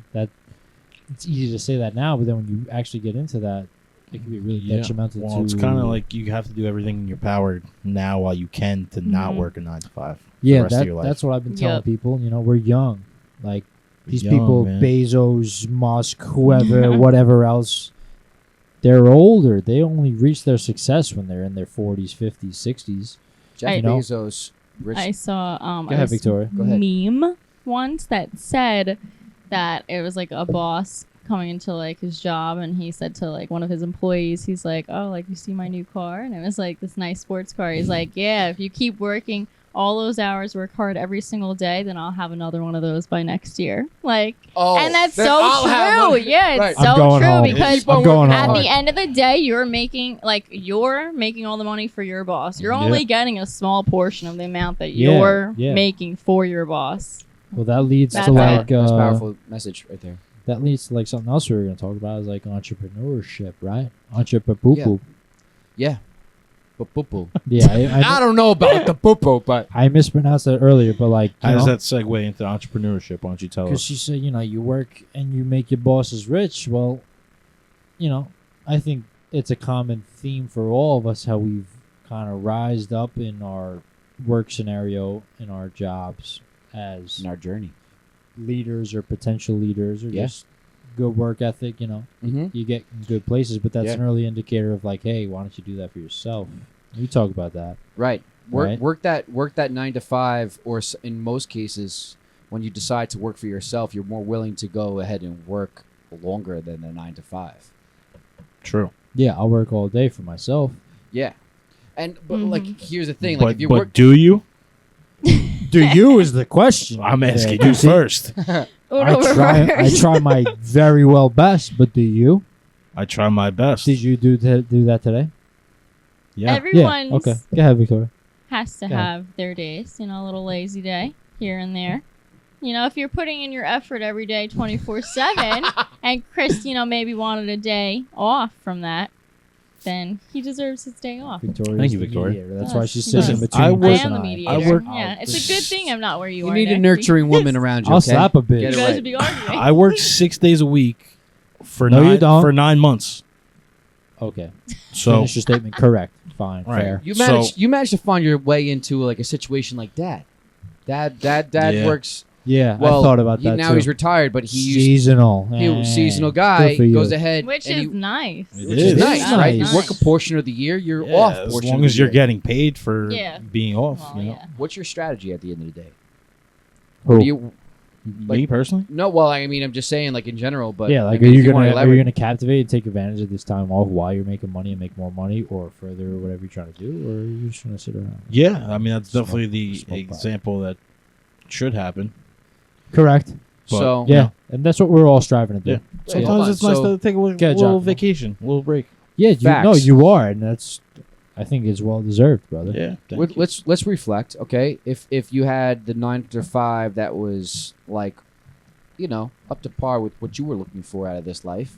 it's easy to say that now, but then when you actually get into that, it can be really Yeah. detrimental Well, to. it's kind of like you have to do everything in your power now while you can to not Mhm. work a 9 to 5. yeah, the rest of your life. that's what I've been telling Yep. people. You know, we're young. Like these Young, people, man. Bezos, Musk, whoever, whatever else, they're older. They only reach their success when they're in their 40s, 50s, 60s. Jeff I- Bezos, rich. I saw Go ahead, this Victoria. Go ahead. meme once that said that it was like a boss coming into like his job, and he said to like one of his employees, he's like, "Oh, like you see my new car?" And it was like this nice sports car. He's like, "Yeah, if you keep working all those hours, work hard every single day, then I'll have another one of those by next year." Like, Oh, and that's then so I'll have true. one. Yeah, it's Right. I'm so going true home. because Keep on I'm going working at home. the end of the day, you're making all the money for your boss. You're Yeah. only getting a small portion of the amount that Yeah, you're yeah. making for your boss. Well, that leads That's to right. like That's powerful message right there. that leads to like something else we were going to talk about is like entrepreneurship, right? Entrepreneur. Yeah. But Yeah, I don't know about the poo but I mispronounced that earlier, but like How does that segue into entrepreneurship? Why don't you tell because us? she said, you know, you work and you make your bosses rich. Well, you know, I think it's a common theme for all of us how we've kind of rised up in our work scenario in our jobs as in our journey. leaders or potential leaders or Yeah. just good work ethic. You know, Mm-hmm. you get in good places, but that's Yeah. an early indicator of like, hey, why don't you do that for yourself? We talk about that. Right. Right. Work that 9 to 5, or in most cases, when you decide to work for yourself, you're more willing to go ahead and work longer than the 9 to 5. True. Yeah, I'll work all day for myself. Yeah. But like, here's the thing: But, like, if you but work, do you? Do you is the question? I'm asking Yeah, you see, first. I try my very well best, but do you? I try my best. Did you do that today? Yeah. Everyone's Yeah. Okay. Go ahead, Victoria. has to Yeah. have their days, a little lazy day here and there. If you're putting in your effort every day 24/7 and Chris, maybe wanted a day off from that, then he deserves his day off. Victoria. Thank you, Victoria. That's Yes, why she's she sitting does. between I Chris work- I am the and mediator. I work- Yeah, it's a good thing I'm not where you you are. need a Nick. nurturing woman around you. I'll okay? slap a bitch. Get You it guys right. would be arguing. I work 6 days a week for No, you nine don't. for 9 months. Okay. So Finish your statement. Correct. Fine. Right. Fair. You managed to find your way into like a situation like Dad. Dad Yeah. works. Yeah, Well, I thought about that now too. he's retired, but he used seasonal. he was a seasonal Good guy for you. goes ahead, Which and is nice. It which is. is nice, It's right? nice. You work a portion of the year, you're yeah, off. as portion long of as the you're year. getting paid for Yeah. being off. Well, you know? yeah. What's your strategy at the end of the day? Who? Do you Me personally? no? Well, I mean, I'm just saying, like in general, but yeah, like I mean, are if you wanna gonna elaborate- captivate and take advantage of this time off while you're making money and make more money or further whatever you're trying to do, or are you just gonna sit around? Yeah, I mean that's Smoke- definitely the smoke pot. example that should happen. Correct. But, so Yeah, and that's what we're all striving to do. Yeah. Yeah, Sometimes hold on. it's nice So- to take a Okay, little John. vacation, a little break. Yeah, no, Facts. you are, and that's I think it's well deserved, brother. Yeah. thank you. let's reflect. Okay, if you had the 9 to 5 that was like, up to par with what you were looking for out of this life,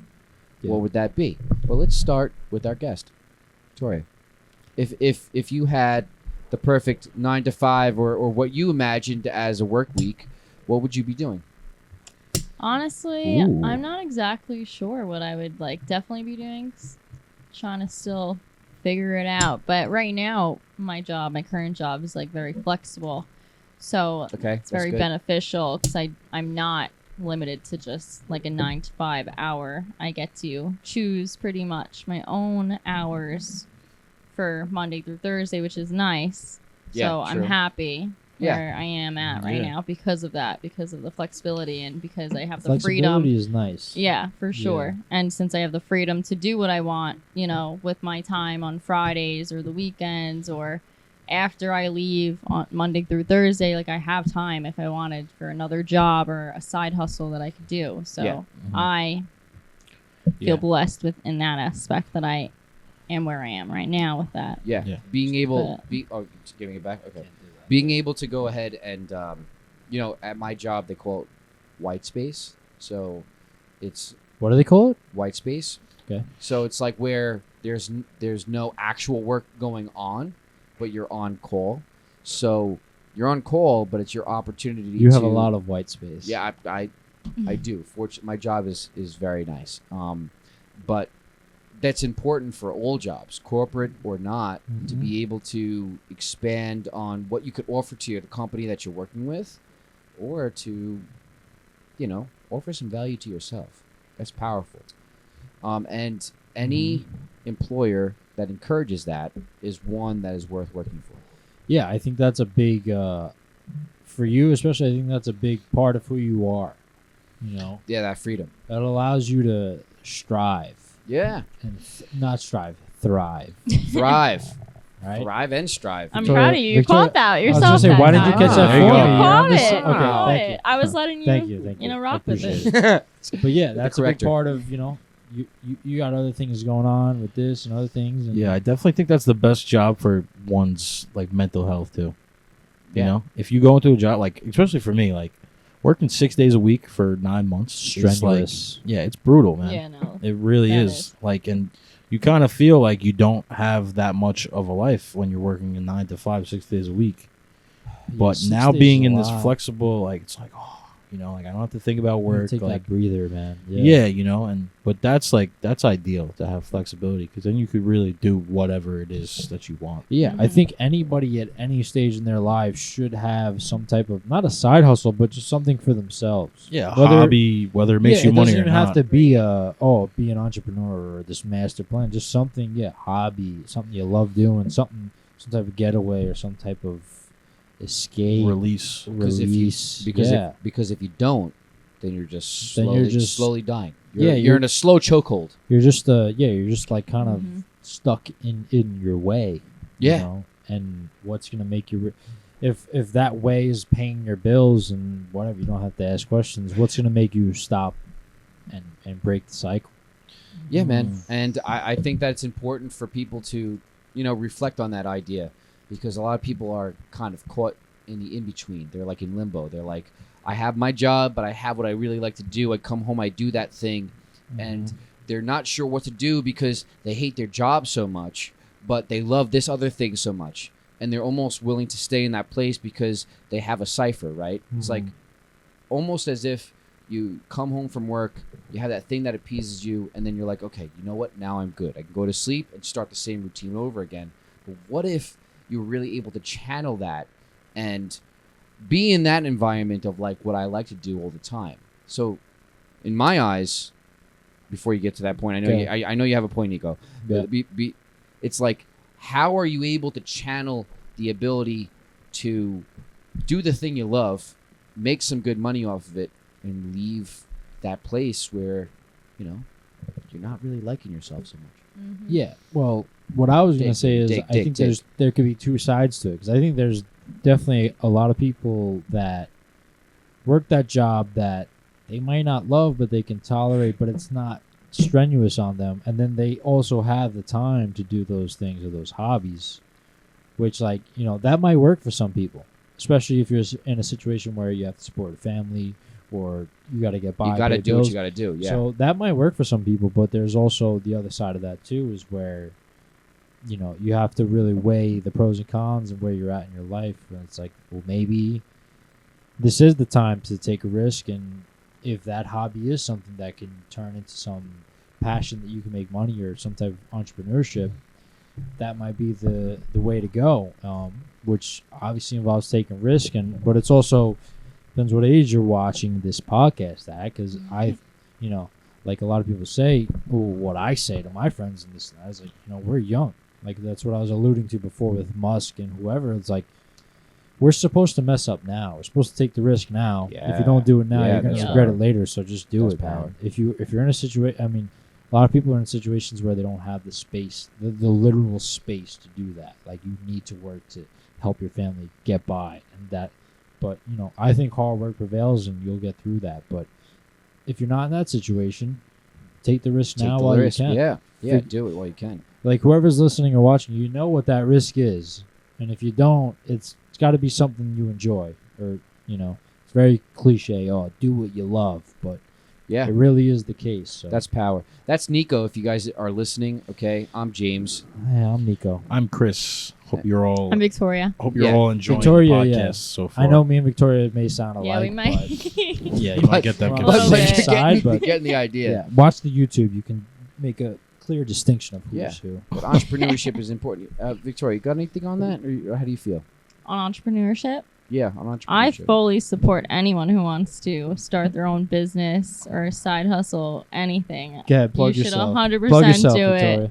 Yeah. what would that be? Well, let's start with our guest, Victoria. If you had the perfect 9 to 5 or what you imagined as a work week, what would you be doing? Honestly, Ooh. I'm not exactly sure what I would definitely be doing. Trying to still figure it out. But right now, my current job is very flexible. So Okay, it's very beneficial because I'm not limited to just a 9 to 5 hour. I get to choose pretty much my own hours for Monday through Thursday, which is nice. Yeah, So I'm true. happy Yeah. where I am at right Yeah. now because of that, because of the flexibility and because I have the freedom. Flexibility is nice. Yeah, for sure. And since I have the freedom to do what I want, with my time on Fridays or the weekends or after I leave on Monday through Thursday, I have time if I wanted for another job or a side hustle that I could do. So Yeah. Mhm. I Yeah. feel blessed in that aspect that I am where I am right now with that. Yeah. Yeah. Being able But- just giving it back. Okay. Being able to go ahead and at my job they call it white space. So it's What do they call it? white space. Okay. So it's like where there's no actual work going on, but you're on call. So you're on call, but it's your opportunity. You have a to- lot of white space. Yeah, I do. Fortunately, my job is very nice. But that's important for all jobs, corporate or not, to Mhm. be able to expand on what you could offer to the company that you're working with, or to, offer some value to yourself. That's powerful. And any employer that encourages that is one that is worth working for. Yeah, I think that's a big for you, especially. I think that's a big part of who you are. Yeah, that freedom. That allows you to strive Yeah, and not strive, thrive. thrive, Right? thrive, and strive. I'm Victoria- proud of you. You Victoria- caught that I was yourself. gonna say, that why didn't you time. catch that There for you me? go. You You're caught on this- it. Okay, You caught thank it. you. I was letting you, Thank you. rock I with appreciate it. But yeah, that's a big corrector. part of you got other things going on with this and other things. And Yeah, I definitely think that's the best job for one's like mental health too. You Yeah. know, if you go into a job like, especially for me, like working 6 days a week for 9 months, is like, strenuous. yeah, it's brutal, man. Yeah, no. It really That is. is. Like, and you kind of feel like you don't have that much of a life when you're working a 9 to 5, 6 days a week. But 6 now days being is a in this lot. flexible, like, it's like, like I don't have to think about work. Take Like, that breather, man. yeah, but that's ideal to have flexibility, because then you could really do whatever it is that you want. Yeah, I Mhm. think anybody at any stage in their life should have some type of, not a side hustle, but just something for themselves. Yeah, Whether- hobby, whether it makes you it money doesn't or even not. have to be be an entrepreneur or this master plan. Just something, hobby, something you love doing, some type of getaway or some type of escape, Release. release. Because if you don't, then you're just Then slowly, you're just- slowly dying. Yeah, You're in a slow chokehold. you're just like kind of Mhm. stuck in your way. Yeah. And what's gonna make you if that way is paying your bills and whatever, you don't have to ask questions. What's gonna make you stop and break the cycle? Yeah, man. And I think that it's important for people to, reflect on that idea, because a lot of people are kind of caught in the in-between. They're like in limbo. They're like, I have my job, but I have what I really like to do. I come home, I do that thing. And they're not sure what to do because they hate their job so much, but they love this other thing so much. And they're almost willing to stay in that place because they have a cipher, right? It's like almost as if you come home from work, you have that thing that appeases you, and then you're like, okay, you know what? Now I'm good. I can go to sleep and start the same routine over again. But what if you were really able to channel that and be in that environment of like what I like to do all the time? So, in my eyes, before you get to that point, I know Okay. I know you have a point, Nico. Yeah. It's like, how are you able to channel the ability to do the thing you love, make some good money off of it, and leave that place where, you're not really liking yourself so much? Mhm. Yeah. Well, what I was gonna Dig, say is dig, I dig, think dig. there could be two sides to it, because I think there's definitely a lot of people that work that job that they might not love, but they can tolerate, but it's not strenuous on them, and then they also have the time to do those things or those hobbies, which that might work for some people, especially if you're in a situation where you have to support a family or you got to get by. You got to pay do what bills. you got to do. Yeah. So that might work for some people, but there's also the other side of that too, is where you have to really weigh the pros and cons and where you're at in your life. And it's like, well, maybe this is the time to take a risk, and if that hobby is something that can turn into some passion that you can make money or some type of entrepreneurship, that might be the way to go, which obviously involves taking risk, but it's also depends what age you're watching this podcast at, because like a lot of people say, or what I say to my friends and this and that is like, we're young. Like that's what I was alluding to before with Musk and whoever. It's like, we're supposed to mess up now. We're supposed to take the risk now. If you don't do it now, Yeah, you're gonna that's regret power. it later. So just do That's it, man. power. If you're in a situation, a lot of people are in situations where they don't have the space, the literal space to do that. Like you need to work to help your family get by, and that. But I think hard work prevails, and you'll get through that. But if you're not in that situation, take the risk now while you can. Yeah. If- Do it while you can. Like whoever's listening or watching, you know what that risk is, and if you don't, it's got to be something you enjoy, or it's very cliche. Oh, do what you love, but Yeah. it really is the case. So That's power. That's Nico. If you guys are listening, okay. I'm James. yeah, I'm Nico. I'm Chris. Hope you're all Victoria. Yeah. all enjoying Victoria, the yeah. podcast so far. I know me and Victoria may sound alike. Yeah, we might. Yeah, you might get them Well, little confused. bit. side, you're but getting the idea. yeah, watch the YouTube. You can make a clear distinction of who's Yeah. who. But entrepreneurship is important. Victoria, you got anything on that, or how do you feel? On entrepreneurship, Yeah, on entrepreneurship. I fully support anyone who wants to start their own business or a side hustle, anything. Go ahead, plug You should yourself. 100% Plug yourself, do it. Victoria.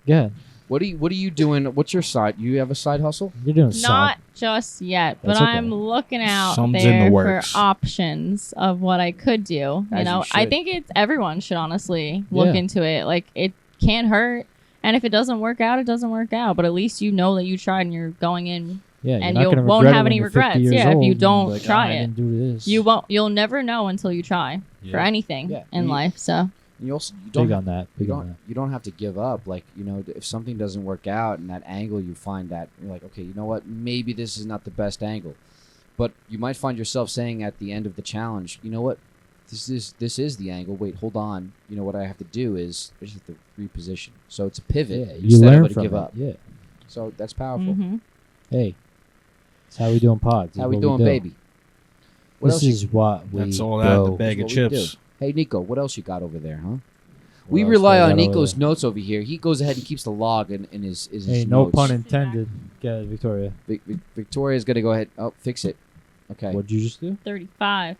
Go ahead. What are you doing? What's your side? You have a side hustle? You're doing Not just yet, but That's okay. I'm looking out Something's in there the for works. options of what I could do. You As know, you I should. think everyone should honestly look Yeah. into it. Like, it can't hurt, and if it doesn't work out, it doesn't work out. But at least you know that you tried and you're going in. Yeah, you're and not you gonna won't regret it have when any you're 50 regrets. years Yeah, if old you and don't be like, try I it. didn't do this. You won't. You'll never know until you try for Yeah. anything Yeah. in You- life. So You also you don't Big on that. Big on that. you don't have to give up. Like, if something doesn't work out in that angle, you find that you're like, okay, you know what? Maybe this is not the best angle. But you might find yourself saying at the end of the challenge, you know what? This is the angle. Wait, hold on. You know what I have to do is I just have to reposition. So it's a pivot Yeah, you instead learn of a from give it. up. Yeah. So that's powerful. mhm. Hey, it's how we doing pods. How This we is doing, what do. baby? What This else you- is what we That's all that. do. The bag of This is what we chips. Hey, Nico, what else you got over there, huh? What We else rely do I on got over Nico's there? notes over here. He goes ahead and keeps the log in his Hey, no notes. pun intended. Get it, Victoria. Victoria's gonna go ahead. Oh, fix it. Okay. What'd you just do? 35.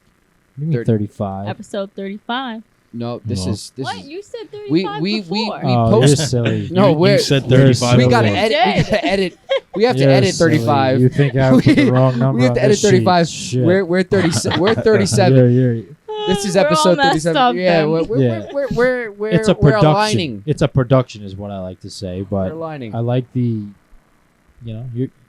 You mean 35? Episode 35. No, this No. is What? is. You said 35 we before. Oh, you're post- silly. No, you we're said we're 35. we silly. gotta You edit. We did. gotta edit. We have to You're edit silly. 35. You think I would put the wrong number? We have on to edit this sheet. 35. Shit. We're 30. We're 37. You're- This is We're all episode messed 37. up Yeah, then. we're it's a we're production. aligning. It's a production, is what I like to say. We're But aligning. I like the,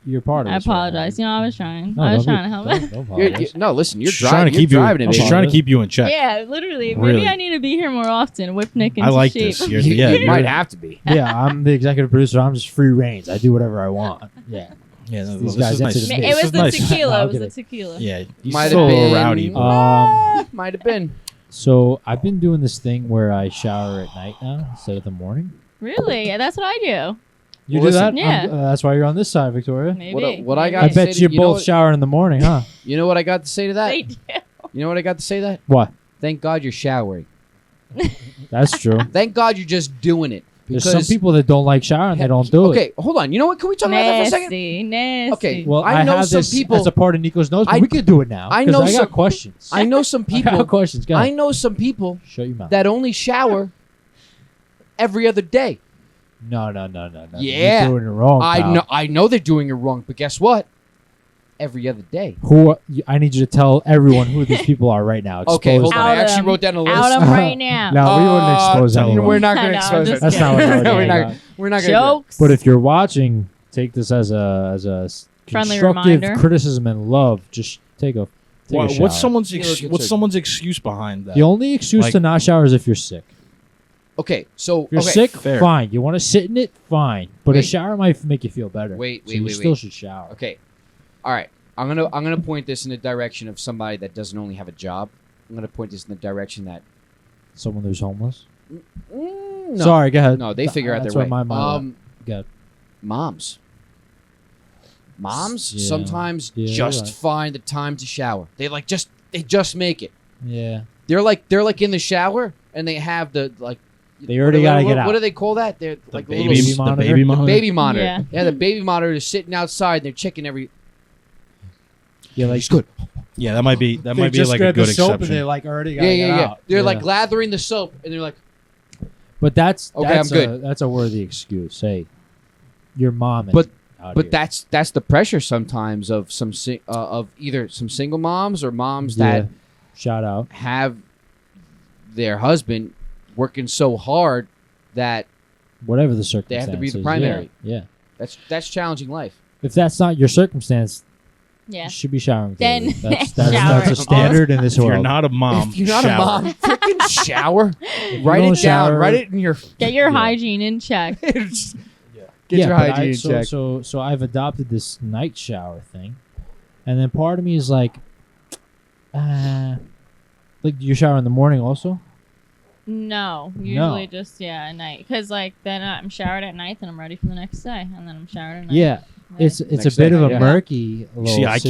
you're part of I this right now. apologize. You know, I was trying. No, I was don't trying to help. don't apologize. No, listen. You're She's trying to driving. keep You're you. driving it, She's baby. trying to keep you in check. Yeah, literally. Really. Maybe I need to be here more often. Whip Nick into I like shape. this. Yeah, You might you're- have to be. Yeah, I'm the executive producer. I'm just free reigns. I do whatever I want. Yeah. Yeah, no, These this guys is into nice. the Ma- mix. It This was is the nice. tequila. I'll It was get the it. tequila. Yeah, he's Might have so been. rowdy. Bro. Might have been. So I've been doing this thing where I shower at night now instead of the morning. Really? Yeah, that's what I do. You Well, do that? listen. Yeah. That's why you're on this side, Victoria. Maybe. What I Maybe. got I to say bet to- you're you know both what- showering in the morning, huh? You know what I got to say to that? They do. You know what I got to say to that? What? Thank God you're showering. That's true. Thank God you're just doing it. There's Because some people that don't like showering. They don't do it. Okay, hold on. You know what? Can we talk about that for a second? Nasty. Nasty. Okay, Well, I know have some this people- as a part of Nico's notes, but I- we could do it now. I 'cause know I got some- questions. I know some I got people. questions. Go I ahead. know some people Shut your mouth. that only shower every other day. No. Yeah. You're doing it wrong. pal. I know they're doing it wrong, but guess what? Every other day. I need you to tell everyone who these people are right now. Okay, hold Expose on. them. I Out actually them. wrote down a list. Out them right now. No, we wouldn't expose tell anyone. We're not going to No, expose I'm it. just That's not what kidding. I we're would not. do. We're not going to. Jokes. But if you're watching, take this as a Friendly constructive reminder. criticism and love. Just take a Wha- shower. what's someone's You look what's concerned. someone's excuse behind that? The only excuse Like- to not shower is if you're sick. Okay, so If you're okay. sick, fair. fine. You want to sit in it, fine. But a Wait. shower might make you feel better. Wait, so you wait, still wait. should shower. Okay, all right. I'm gonna point this in the direction of somebody that doesn't only have a job. I'm gonna point this in the direction that. Someone who's homeless. No, Sorry, go ahead. no, they figure out That's their what way. my mind went. Go ahead. Moms. Moms Yeah. sometimes Yeah, you're just right. find the time to shower. They just make it. Yeah. They're like in the shower and they have the like. They already what- gotta what- get out. What do they call that? They're the like baby, little baby monitor? the baby monitor. baby monitor. Yeah. Yeah, the baby monitor is sitting outside. And they're checking every. Yeah, like good. Yeah, that might be they like just a grab good the soap exception. and they like already Yeah, got yeah, yeah. out. They're like lathering the soap and they're like, But that's Okay, I'm good. That's a worthy excuse. Hey, your mom. But- out but here. that's the pressure sometimes of of either some single moms or moms Yeah. that Shout out. have their husband working so hard that Whatever the They circumstance. have to be the is, primary. Yeah. that's challenging life. If that's not your circumstance, Yeah. you should be showering. Then daily. that's shower. a standard in this If you're world. not a mom, if you're not shower. a mom, freaking shower. you Write don't it down. shower- Write it in your. Get your Yeah. hygiene in check. Get your but hygiene in check. So I've adopted this night shower thing, and then part of me is like you shower in the morning also. No, usually just at night. Because like then I'm showered at night, then I'm ready for the next day, and then I'm showered at night. Yeah, it's Next a bit of day, a yeah. murky little See, I can't.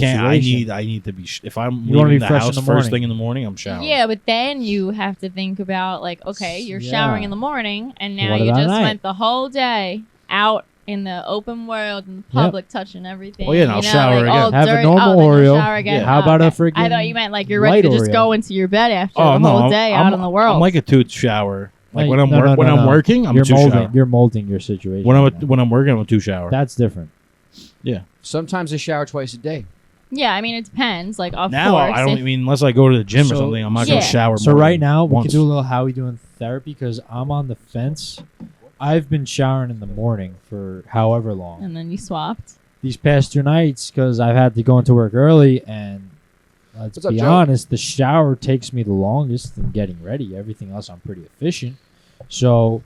situation. I need to be. If I'm You wanna leaving be the fresh in house the first morning. thing in the morning, I'm showering. Yeah, but then you have to think about like, okay, you're showering Yeah. in the morning, and now What you about just night? went the whole day out in the open world in the public, touching everything. Oh, yeah, and I'll you know, shower like, again. all Have a dirty. normal then you'll Oreo. shower again. Yeah. How about a okay. freaking I thought you meant like you're ready light to just Oreo? go into your bed after Oh the no, whole day out in the world. I'm like a tooth shower. Like No, when I'm no, when no, I'm no. working, I'm a You're two molding. shower. You're molding your situation. When right now. I'm working, I'm a two shower. That's different. Sometimes I shower twice a day. Yeah, I mean it depends. Like of Now course, I don't. if- I mean, unless I go to the gym or So- something, I'm not Yeah. gonna shower. So more right than now we once. can do a little how we doing therapy because I'm on the fence. I've been showering in the morning for however long. and then you swapped. These past 2 nights because I've had to go into work early and let's What's up, be Joe? honest, the shower takes me the longest in getting ready. Everything else I'm pretty efficient. So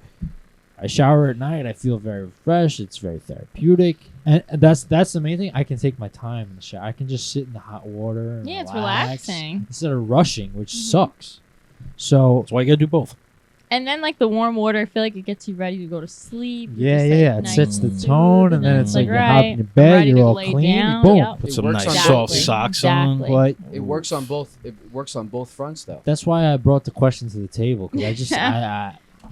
I shower at night. I feel very fresh. It's very therapeutic, and that's the main thing. I can take my time in the shower. I can just sit in the hot water. And Yeah, it's relax relaxing. instead of rushing, which Mhm. sucks. So That's why you gotta do both. And then like the warm water, I feel like it gets you ready to go to sleep. You're yeah, just, yeah, like, yeah. It nice sets the and tone, and then soothed, it's like like, you hop in right, your I'm bed, ready you're to all lay clean, down, boom. yep. Put It some works nice on soft both. socks on. Exactly. But It works on both. It works on both fronts, though. that's why I brought the question to the table because I just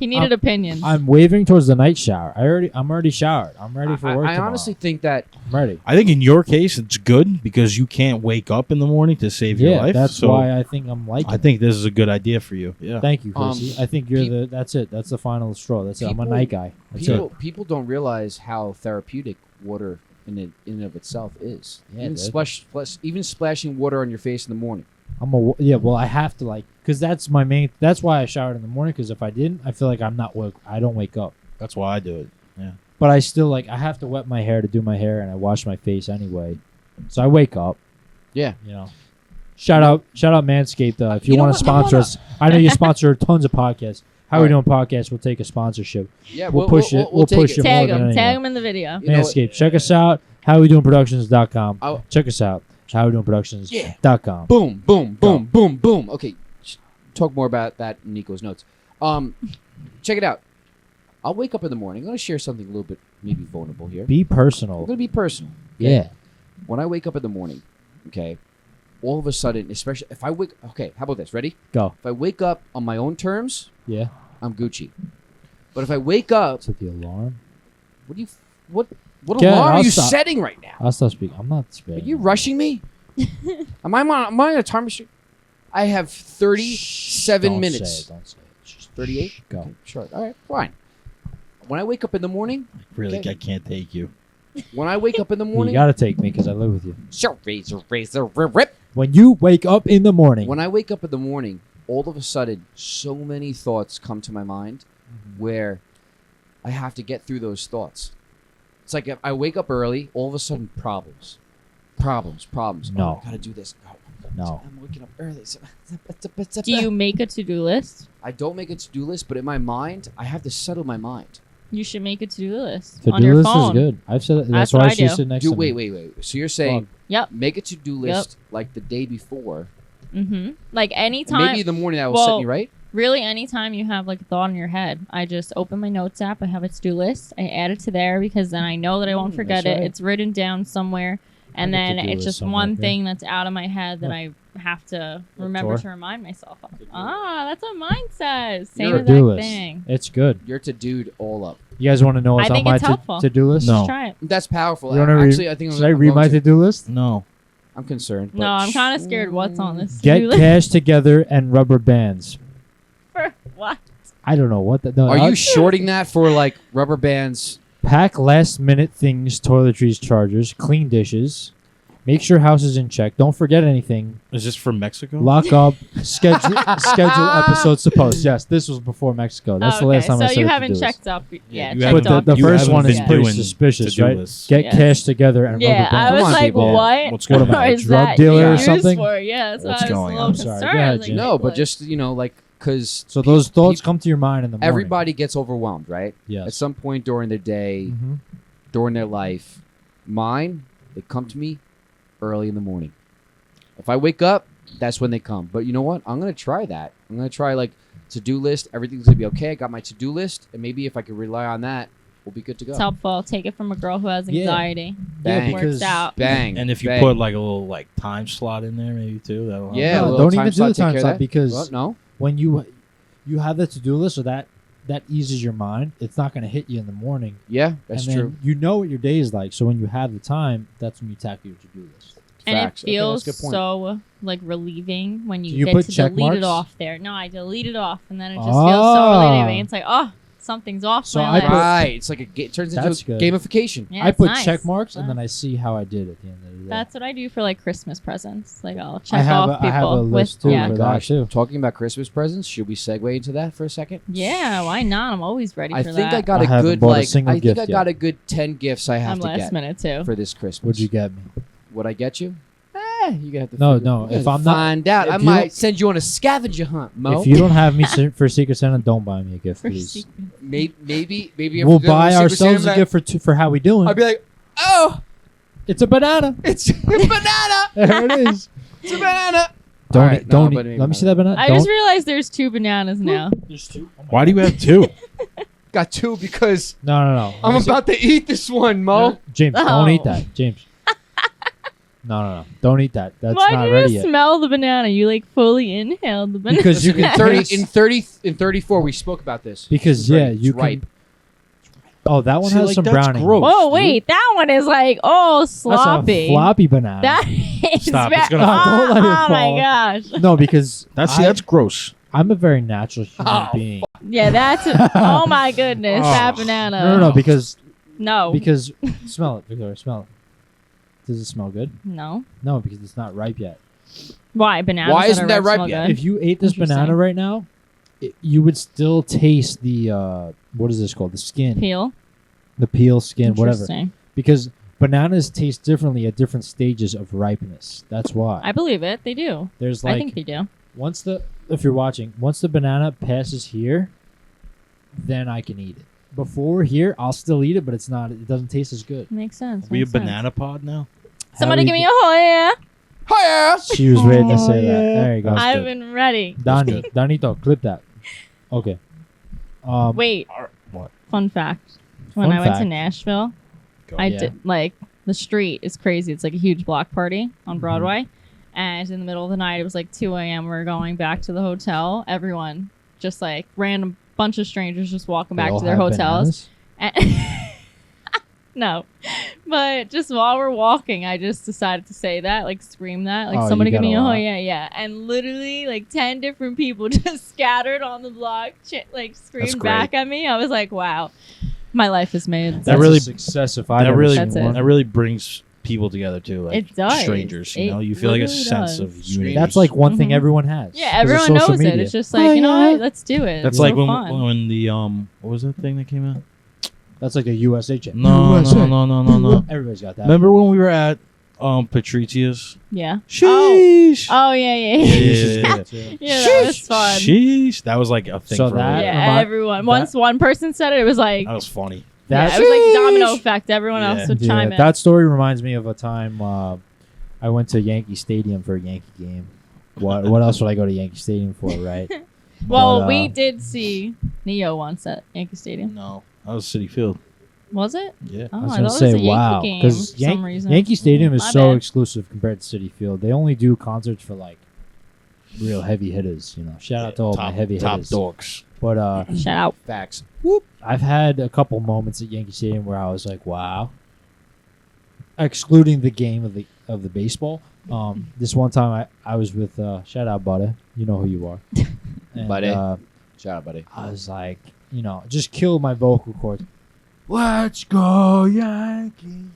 He needed opinions. I'm waving towards the night shower. I'm already showered. I'm ready for work. I tomorrow. honestly think that I'm ready. I think in your case, it's good because you can't wake up in the morning to save your Yeah, life. that's so why I think I'm liking. I think this is a good idea for you. Yeah. Thank you, Chrissy. I think you're peop- that's it. That's the final straw. That's it. I'm a people- night guy. That's it. people don't realize how therapeutic water in and of itself is. Yeah, even dude. even splashing water on your face in the morning. Well, I have to because that's my main. That's why I showered in the morning because if I didn't, I feel like I don't wake up. That's why I do it. But I still I have to wet my hair to do my hair, and I wash my face anyway. So I wake up. Yeah. You know. Shout out Manscaped. If you, You know want to what? I sponsor wanna- us, I know you sponsor tons of podcasts. How we Alright. doing podcast? We'll take a sponsorship. Yeah, We'll push it. We'll take push it. it. tag more than him. Tag anyone. him in the video. You know what? Manscaped. Check us out. HowWeDoingProductions.com. I'll- Check us out. HowWeDoingProductions.com. Boom, boom, boom, boom, boom. Okay, talk more about that in Nico's notes. Check it out. I'll wake up in the morning. I'm going to share something a little bit maybe vulnerable here. Be I'm personal. going to be personal. Yeah. When I wake up in the morning, okay, all of a sudden, especially if I wake, okay, how about this? Ready? Go. If I wake up on my own terms, Yeah. I'm Gucci. But if I wake up, Set the alarm. what Go ahead, alarm are I'll you stop. setting right now? I'll stop speaking. I'm not Are speaking. you rushing me? am I on a time restriction? I have 37 Don't minutes. Say it, don't say it. Just 38? Go. Okay, sure. All right, fine. When I wake up in the morning, Really, Okay. I can't take you. when I wake up in the You morning, gotta take me because I live with you. sure, razor, rip. When you wake up in the morning, When I wake up in the morning, all of a sudden, so many thoughts come to my mind where I have to get through those thoughts. It's like if I wake up early, all of a sudden, problems. No. Oh, I gotta do this. Oh, No. I'm waking up early. Do you make a to-do list? I don't make a to-do list, but in my mind, I have to settle my mind. You should make a to-do list to on do your list phone. is good. I've said it. That's That's why what I she's do. sitting next Do to me. wait. So you're saying Yep. make a to-do list like the day before. Mm-hmm. Like And anytime. maybe in the morning that will Well, set me right. Really, anytime you have like a thought in your head, I just open my notes app. I have a to-do list. I add it to there because then I know that I won't forget that's it. right. It's written down somewhere, and I have a then to-do it's list just somewhere one here. thing that's out of my head that Look. I have to remember Tor. to remind myself of. Ah, that's what mine says. Same Your exact to-do list. thing. It's good. You're to dude all up. You guys want to know what's I on think my it's helpful. to-do list? No. Just try it. That's powerful. You wanna read- Actually, I think Should I read my to-do list? No. I'm concerned. No, I'm kind of scared. What's on this Get to-do list? cash together and rubber bands. For what? I don't know what that. No, Are I'll- you shorting that for like rubber bands? Pack last-minute things: toiletries, chargers, clean dishes. Make sure house is in check. Don't forget anything. Is this from Mexico? Lock up. Schedule episodes to post. Yes, this was before Mexico. That's the last time I So said you it to haven't do this. checked up. Yeah, you checked haven't- But off. the You first haven't one is been pretty doing suspicious, to-do right? lists. Get Yes. cash together and Yeah, rubber I bands. was Come on, like, people. what? What's going on? Or is Drug that dealer or used something? For? Yeah, that's What's why I was going a on? little I'm sorry. concerned. Go ahead, I was like, Jim. No, but Nicholas. just like because So those thoughts come to your mind in the morning. everybody gets overwhelmed, right? Yes. At some point during their day, Mhm. during their life. Mine, they come to me early in the morning. If I wake up, that's when they come. But you know what? I'm gonna try that. I'm gonna try like to-do list. Everything's gonna be okay. I got my to-do list, and maybe if I could rely on that, we'll be good to go. It's helpful. Take it from a girl who has Yeah. anxiety. Bang. because Works out. Bang. And if you bang. put like a little like time slot in there, maybe too. That'll help. Yeah, a No, little don't even time do slot, the take time care of slot that. because Well, no. when you have the to-do list, so that eases your mind. It's not going to hit you in the morning. Yeah, that's and then true. you know what your day is like. So when you have the time, that's when you tackle your to-do list. And Facts. it feels Okay, that's a good point. so like relieving when Do you, you get put to check delete it marks? off there. No, I delete it off, and then it just feels so relieving. It's like, oh, something's off So my I list. put- Right. It's like it turns into That's good. gamification. Yeah, I it's put nice. check marks and Uh, then I see how I did at the end of the day. That's what I do for like Christmas presents. Like I'll I check have off I have people a list with too yeah. for that too. Talking about Christmas presents, should we segue into that for a second? Yeah, why not? I'm always ready I for think that. I got I a haven't good bought a like. single I think gift I got yet. a good 10 gifts I have I'm to last get minute too. for this Christmas. What'd you get me? Would I get you? You gotta have to No, figure- no, you gotta if I'm not- find out, if I you might don't- send you on a scavenger hunt, Mo. If you don't have me for Secret Santa, don't buy me a gift, For please. secret. maybe We'll if we buy do a Secret ourselves Santa, a gift for how we doing. I'll be like, oh, It's a banana. it's a banana. There it is. It's a banana. Don't All right, eat- don't no, eat- but let me see that banana. I Don't. just realized there's 2 bananas now. There's two. Oh my Why do you God. have two? Got 2 because No. I'm about to eat this one, Mo. James, Oh. don't eat that. James. No. Don't eat that. That's Why not do ready you yet. smell the banana? You like fully inhaled the banana. Because you In can 30, taste- in 34, we spoke about this. Because It's yeah, ready. you It's ripe. can. Oh, that one See, has like, some that's browning. gross. Whoa, dude. wait, that one is like sloppy. That's a floppy banana. That is Stop, ve- it's gonna fall. Don't let it oh my fall. gosh. No, because That's gross. I'm a very natural human Oh, being. Yeah, that's oh my goodness, that banana. No, because No. smell it, Victoria, smell it. Does it smell good? No. No, because it's not ripe yet. Why bananas? Why isn't are that red ripe smell yet? good? If you ate this Interesting. banana right now, you would still taste the what is this called? The skin, Peel. the peel, skin, whatever. Interesting. Because bananas taste differently at different stages of ripeness. That's why. I believe it. They do. There's I like think they do. if you're watching, once the banana passes here, then I can eat it. Before here, I'll still eat it, but it doesn't taste as good. Makes sense. We a makes sense. banana pod now? Somebody How give we me a Hoya. Hiya. She was waiting to say Oh, that. yeah. There you go. I've been ready. Donnie, Donito, clip that. Okay. Wait. What? Fun fact. When Fun I went to fact. Nashville, Go. I Yeah. did like the street is crazy. It's like a huge block party on Mhm. Broadway. And in the middle of the night, it was like 2 a.m. We were going back to the hotel. Everyone just like random bunch of strangers just walking They back all to their have hotels. bananas? And no, but just while we're walking, I just decided to say that, like scream that, like Oh, somebody you give got me a a lot. yeah. And literally like 10 different people just scattered on the block, like screamed great. back at me. I was like, wow, my life is made. That's really- a success if I've That ever really seen That's it. one. that really brings people together too. Like It does. strangers, you It know. You feel like a literally sense does. of unity. That's like one thing Mhm. everyone has. Yeah, 'cause of everyone social knows it. media. It's just like, you know yeah. what? Let's do it. That's It's like so fun. when the what was that thing that came out? That's like a USA chant. No. Everybody's got that. Remember when we were at Patricia's? Yeah. Sheesh. Oh yeah. Yeah. Yeah, that was fun. Sheesh. That was like a thing So for that- me. Yeah, remind- everyone. Once one person said it, it was like, That was funny. yeah, That- it was like the domino effect. Everyone Yeah. else would chime in. That story reminds me of a time I went to Yankee Stadium for a Yankee game. What else would I go to Yankee Stadium for, right? Well, But, we did see Neo once at Yankee Stadium. No, that was City Field. Was it? Yeah. Oh, I was I gonna thought say, it was a wow, Yankee game because for some reason. Yankee Stadium is My so bad. exclusive compared to Citi Field. They only do concerts for like real heavy hitters. You know, shout out to all my heavy top hitters. dogs. But Shout out. Facts. I've had a couple moments at Yankee Stadium where I was like, wow. Excluding the game of the baseball. This one time I was with shout out Buddy. You know who you are. And, Buddy. Shout out, buddy. I was like, you know, just killed my vocal cords. Let's go Yankees.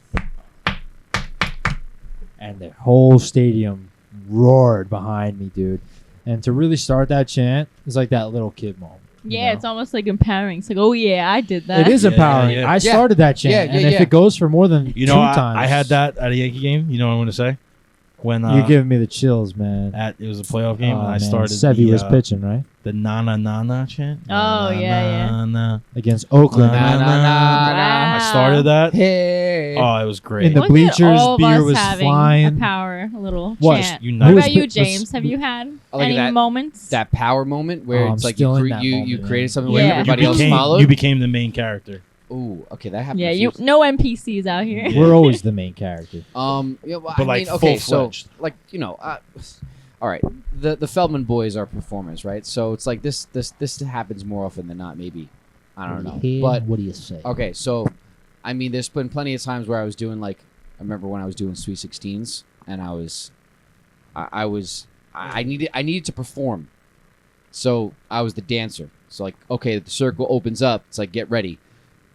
And the whole stadium roared behind me, dude. And to really start that chant is like that little kid moment. you Yeah, know? it's almost like empowering. It's like, oh yeah, I did that. It is Yeah, empowering. yeah. I Yeah. started that chant, Yeah, and yeah, if yeah. it goes for more than You two know, times, I had that at a Yankee game. You know what I'm going to say? When You're giving me the chills, man. it was a playoff game, Oh, and I man. started Sevy was pitching, right? the na chant. Oh, yeah, yeah. Na. Against Oakland. Na, na, na, na. Wow. I started that. Hey. Oh, it was great. In the Wasn't bleachers, all of beer us was having flying. A power, a little What? chant. You What know, was about you, was- James? Have you had I like any that- moments? That power moment where Oh, it's I'm like still you in that you moment, created man. something Yeah. where everybody else followed. You became the main character. Ooh, okay, that happened. Yeah, a few no NPCs out here. Yeah. We're always the main character. Yeah, well, But, I like, mean, okay, so full-fledged. like all right, the Feldman boys are performers, right? So it's like this happens more often than not. Maybe I don't know, but What do you say? okay, so I mean, there's been plenty of times where I was doing like I remember when I was doing Sweet 16s, and I needed to perform, so I was the dancer. So like, okay, the circle opens up. It's like get ready,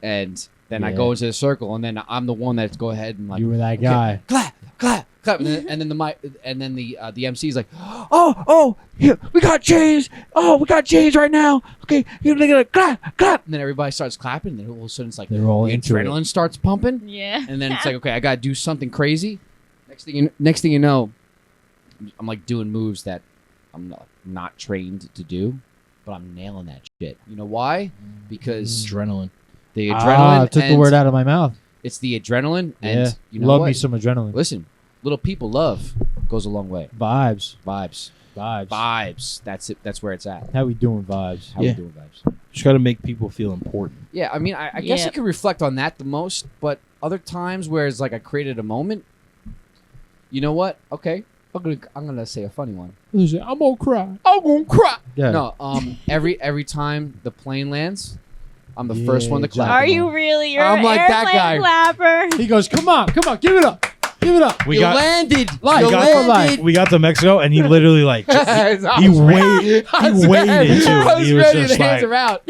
and then I Yeah. go into the circle, and then I'm the one that's go ahead and like You were that okay, guy. clap, clap, clap, and then the mic, and then the MC is like, oh, here, we got James. Oh, we got James right now. Okay, you're gonna clap, clap, and then everybody starts clapping. And then all of a sudden it's like They're all the into it. adrenaline starts pumping, Yeah. and then it's like, okay, I gotta do something crazy. Next thing you know, I'm like doing moves that I'm not trained to do, but I'm nailing that shit. You know why? Because Adrenaline. the adrenaline. I took the and word out of my mouth. It's the adrenaline, and Yeah. you know Love what? me some adrenaline. Listen, little people love goes a long way. Vibes. Vibes. Vibes. That's it. That's where it's at. How we doing, vibes? How Yeah. we doing vibes? Just got to make people feel important. Yeah, I mean, I guess you Yep. can reflect on that the most, but other times where it's like I created a moment. You know what? Okay, I'm gonna say a funny one. I'm gonna cry. I'm gonna cry. Yeah. No, every time the plane lands, I'm the first one to Yeah, clap. Are you really? You're I'm an like that airplane clapper. He goes, come on, give it up. Give it up. We You got landed. Life, You we got for life. landed. we got to Mexico, and he literally like he waited. I was He waited ready. too. I was He was ready. just The hands like- are out.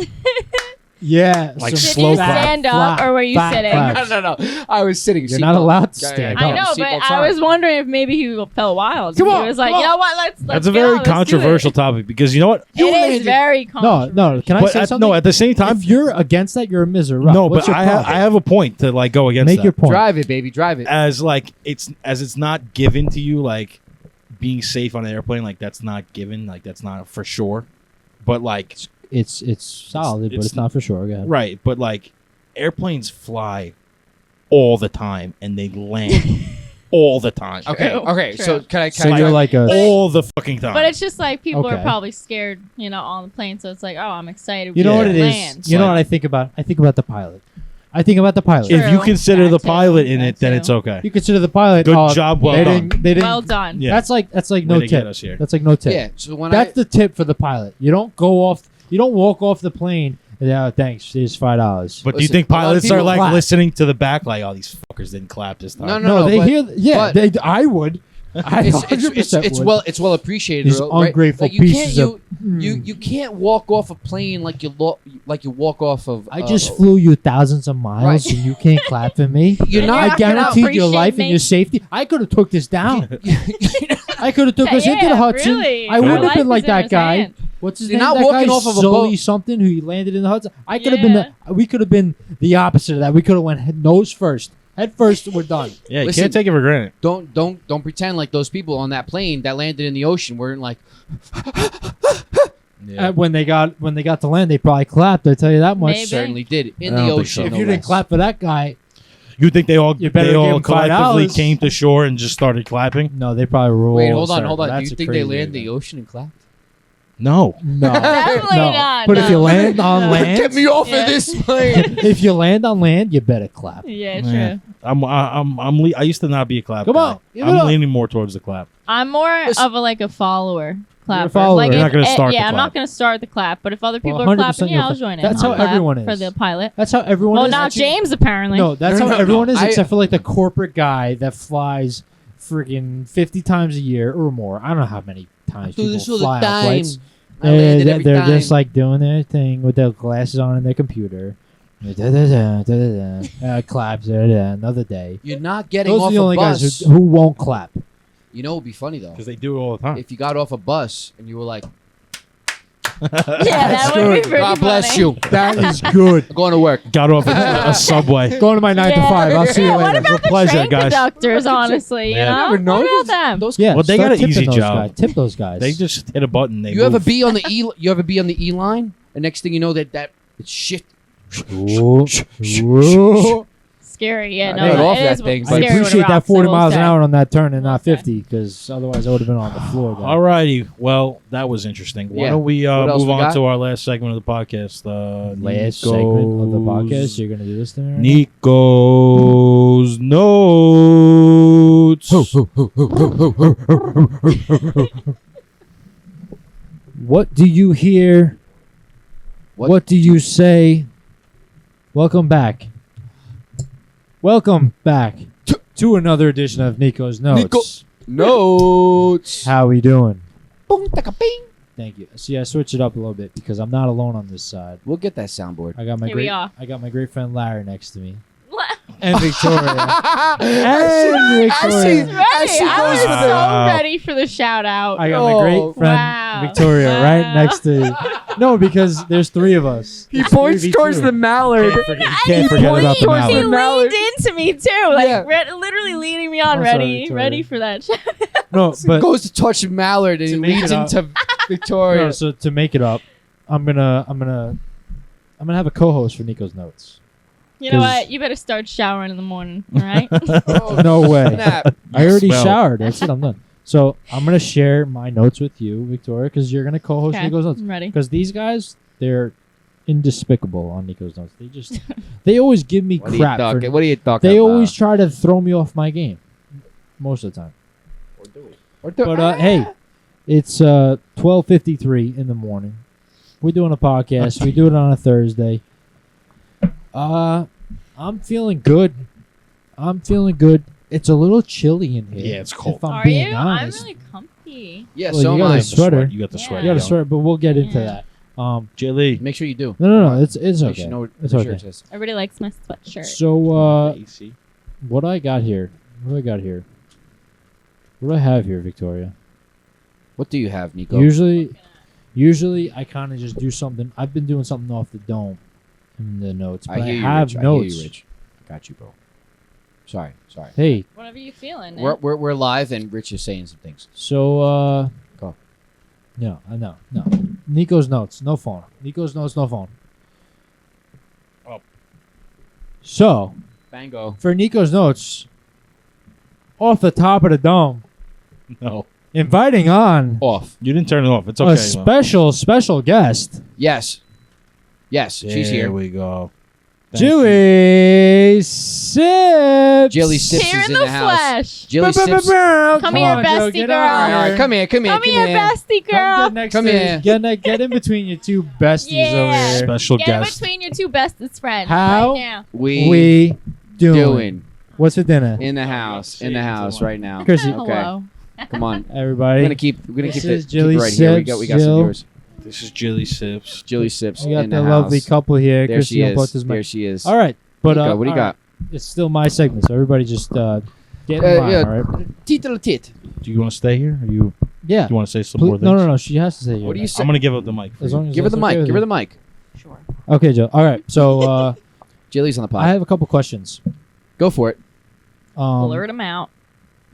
Yeah. Like some Did slow you clap. stand up or were you Fat sitting? clap. No. I was sitting. You're not seatbelt. allowed to Yeah, stand yeah, I up. know, but seatbelt's I on. was wondering if maybe he felt wild. Come He on, was like, come you on. know what? Let's That's a go, very let's do it." controversial topic because you know what? It is very controversial. No. Can I But say something? no, at the same time, if you're against that, you're a miserable. no. What's But your I problem? have a point to like go against Make that. your point. Drive it, baby. Drive it. As like it's not given to you, like being safe on an airplane, like that's not given, like that's not for sure. But like It's solid, but it's- it's not for sure. Go ahead. right, but like airplanes fly all the time and they land all the time. Okay. True, Okay. true. So can I? So Can you're I like a. all the fucking time. But it's just like people are Okay. probably scared, on the plane. So it's like, oh, I'm excited. You know Yeah. what it is? Land. You know what I think about? I think about the pilot. I think about the pilot. True. if you consider the That too, pilot in that it, then too. it's okay. You consider the pilot. Good job, well they done. They didn't. Well done. Yeah. That's like Way no to get tip. us here. That's like no tip. Yeah. So when That's the tip for the pilot. You don't go off. You don't walk off the plane. Yeah, thanks. Here's $5. But do you Listen, think a lot of pilots are people like clap. listening to the back, like, oh, these fuckers didn't clap this time? No, No, they but hear. Yeah, but- I would. I 100% would. it's well appreciated. These though, right? ungrateful Like, you can't- pieces of- you can't walk off a plane like you walk off of. I just flew you thousands of miles, Right. and you can't clap for me. You're And not- I not gonna guaranteed your appreciate life me. and your safety. I could have took this down. I could have took us into the Yeah, Hudson. really. I Our wouldn't have life been like is in that his guy. hand. What's his You're name? not That walking guy, off of a Sully boat. something who he landed in the Hudson. I could have been. Yeah. We could have been the opposite of that. We could have went nose first, head first. We're done. Yeah, you Listen. can't take it for granted. don't pretend like those people on that plane that landed in the ocean weren't like. Yeah. When they got to land, they probably clapped. I tell you that much. Maybe. Certainly did in I the don't think ocean. so. If no you didn't less. clap for that guy, You think they all You better give them collectively $5. came to shore and just started clapping? no, they probably ruled. Wait, hold on. Do That's you a think they crazy landed in the event. ocean and clapped? No. No, Definitely no. not. But if you no. land on No. land, Get me off Yeah. of this plane. if you land on land, you better clap. Yeah, Yeah. true. I used to not be a clap Come guy. on, give it I'm up. leaning more towards the clap. I'm more Listen. of a follower clapper. follower. Like You're not if- gonna start the Yeah, I'm clap. not going to start the clap, but if other people Well, are 100% clapping, you'll yeah, I'll clap. join in. That's I'll how clap everyone is. for the pilot. That's how everyone Well, is. not James apparently. No, that's No, how no, everyone no. is, I- except for like the corporate guy that flies freaking 50 times a year or more. I don't know how many times Do people this all fly the on time. flights. I landed They're every just time. like doing their thing with their glasses on and their computer. Claps. Another day. You're not getting Those are off the only a bus. guys who won't clap. You know, it'd be funny though. Because they do it all the time. If you got off a bus and you were like, Yeah, that would be good. pretty "God bless funny. you, That is good. I'm going to work." Got off a subway. Going to my 9 to 5. I'll see you Yeah, later. what about It's a the pleasure, train guys. conductors, honestly? Yeah. You know? Never know. What about them? Those Yeah, Well, they start got an tipping easy those job. guys. Tip those guys. They just hit a button. They You ever move. be on the you ever be on the E line, and next thing you know that it's shit. Ooh. Ooh. scary. Yeah, I no, got off it that is thing, I but- scary when it appreciate that rocks, 40 I will miles an say. hour on that turn and not Well 50, because otherwise I would have been on the floor. Then. Alrighty. Well, that was interesting. Why Yeah. don't we What else move we on got? to our last segment of the podcast? Last segment of the podcast. You're gonna do this to me right Nico's notes. What do you hear? What do you say? Welcome back. Welcome back to another edition of Nico's Notes. Notes. How we doing? Boom, taka, bing. Thank you. See, I switched it up a little bit because I'm not alone on this side. We'll get that soundboard. I got my Here we great. are. I got my great friend Larry next to me, What? and Victoria. As Victoria. she Ready. I goes was for the- so ready for the shout out. I got my great friend Wow. Victoria Wow. right next to. No, because there's three of us. He It's points 3v2. towards the mallard. Can't forget about the points He mallard. towards the- leaned into me too, like Yeah. literally leading me on, I'm sorry, ready Victoria. for that shout. No, but Goes to touch the mallard and To he make leads it up- into Victoria. no, so to make it up, I'm gonna have a co-host for Nico's Notes. You know 'Cause- what? You better start showering in the morning, all right? Oh, No way. snap. I already Well. showered. That's it. I'm done. So I'm gonna share my notes with you, Victoria, because you're gonna co-host Okay, Nico's Notes. I'm ready. Because these guys, they're indespicable on Nico's Notes. They always give me What are you crap. talking? For, What are you talking they about? always try to throw me off my game, most of the time. But hey, it's 12:53 in the morning. We're doing a podcast. We do it on a Thursday. I'm feeling good. It's a little chilly in here. Yeah, it's cold. If I'm Are being you? honest. I'm really comfy. Yeah, Well, so you am got I. a sweater. You got the Yeah. sweat. You got to yo. swear, but we'll get into Yeah. that. Jilly. Make sure you do. No, it's You okay. should know what It's the okay. shirt says. Everybody likes my sweatshirt. So, AC. what I got here? What do I got here? What do I have here, Victoria? What do you have, Nico? Usually I kind of just do something. I've been doing something off the dome in the notes, but I hear you, have Rich. notes. I hear you, Rich. I got you, bro. Sorry. Hey, Whatever you feeling. We're live and Rich is saying some things. so Go. No. Nico's notes, no phone. Nico's notes, no phone. Oh. So Bango. for Nico's notes, off the top of the dome, No, inviting on Off. you didn't turn it off. It's okay. a special guest, Yes. Yes, she's There here. we go. Thank you. Julie Sips. Jilly Sips Here is in in the the house. flesh. Jilly Sips. Come here, on, Joe, bestie get girl. on All right, here. come here. Come here, bestie Come girl. get next Come to here. Get in between your two besties Yeah. over here. Special Get guest. in between your two bestest friends How? right now. We doing? What's for dinner? in the house. In the house right now. Chrissy. Hello. Come on. Everybody. We're gonna keep This it is Jilly right here. We Sips, got some Jill. viewers. This is Jilly Sips. Jilly Sips we got in the the lovely house. couple here. There Chrissy she on both is. his There mic. she is. All right, but Nico, what do you all got? right. It's still my segment, so everybody just get in line. yeah. All right. Tit little tit. Do you want to stay here? Or you Yeah. want to say some Please- more things? no. She has to say. What do you say? I'm gonna give up the mic. For As you. long as Give her the that's okay mic. with Give her you. the mic. Sure. Okay, Joe. All right. So Jilly's on the pod. I have a couple questions. Go for it. Blurt them out.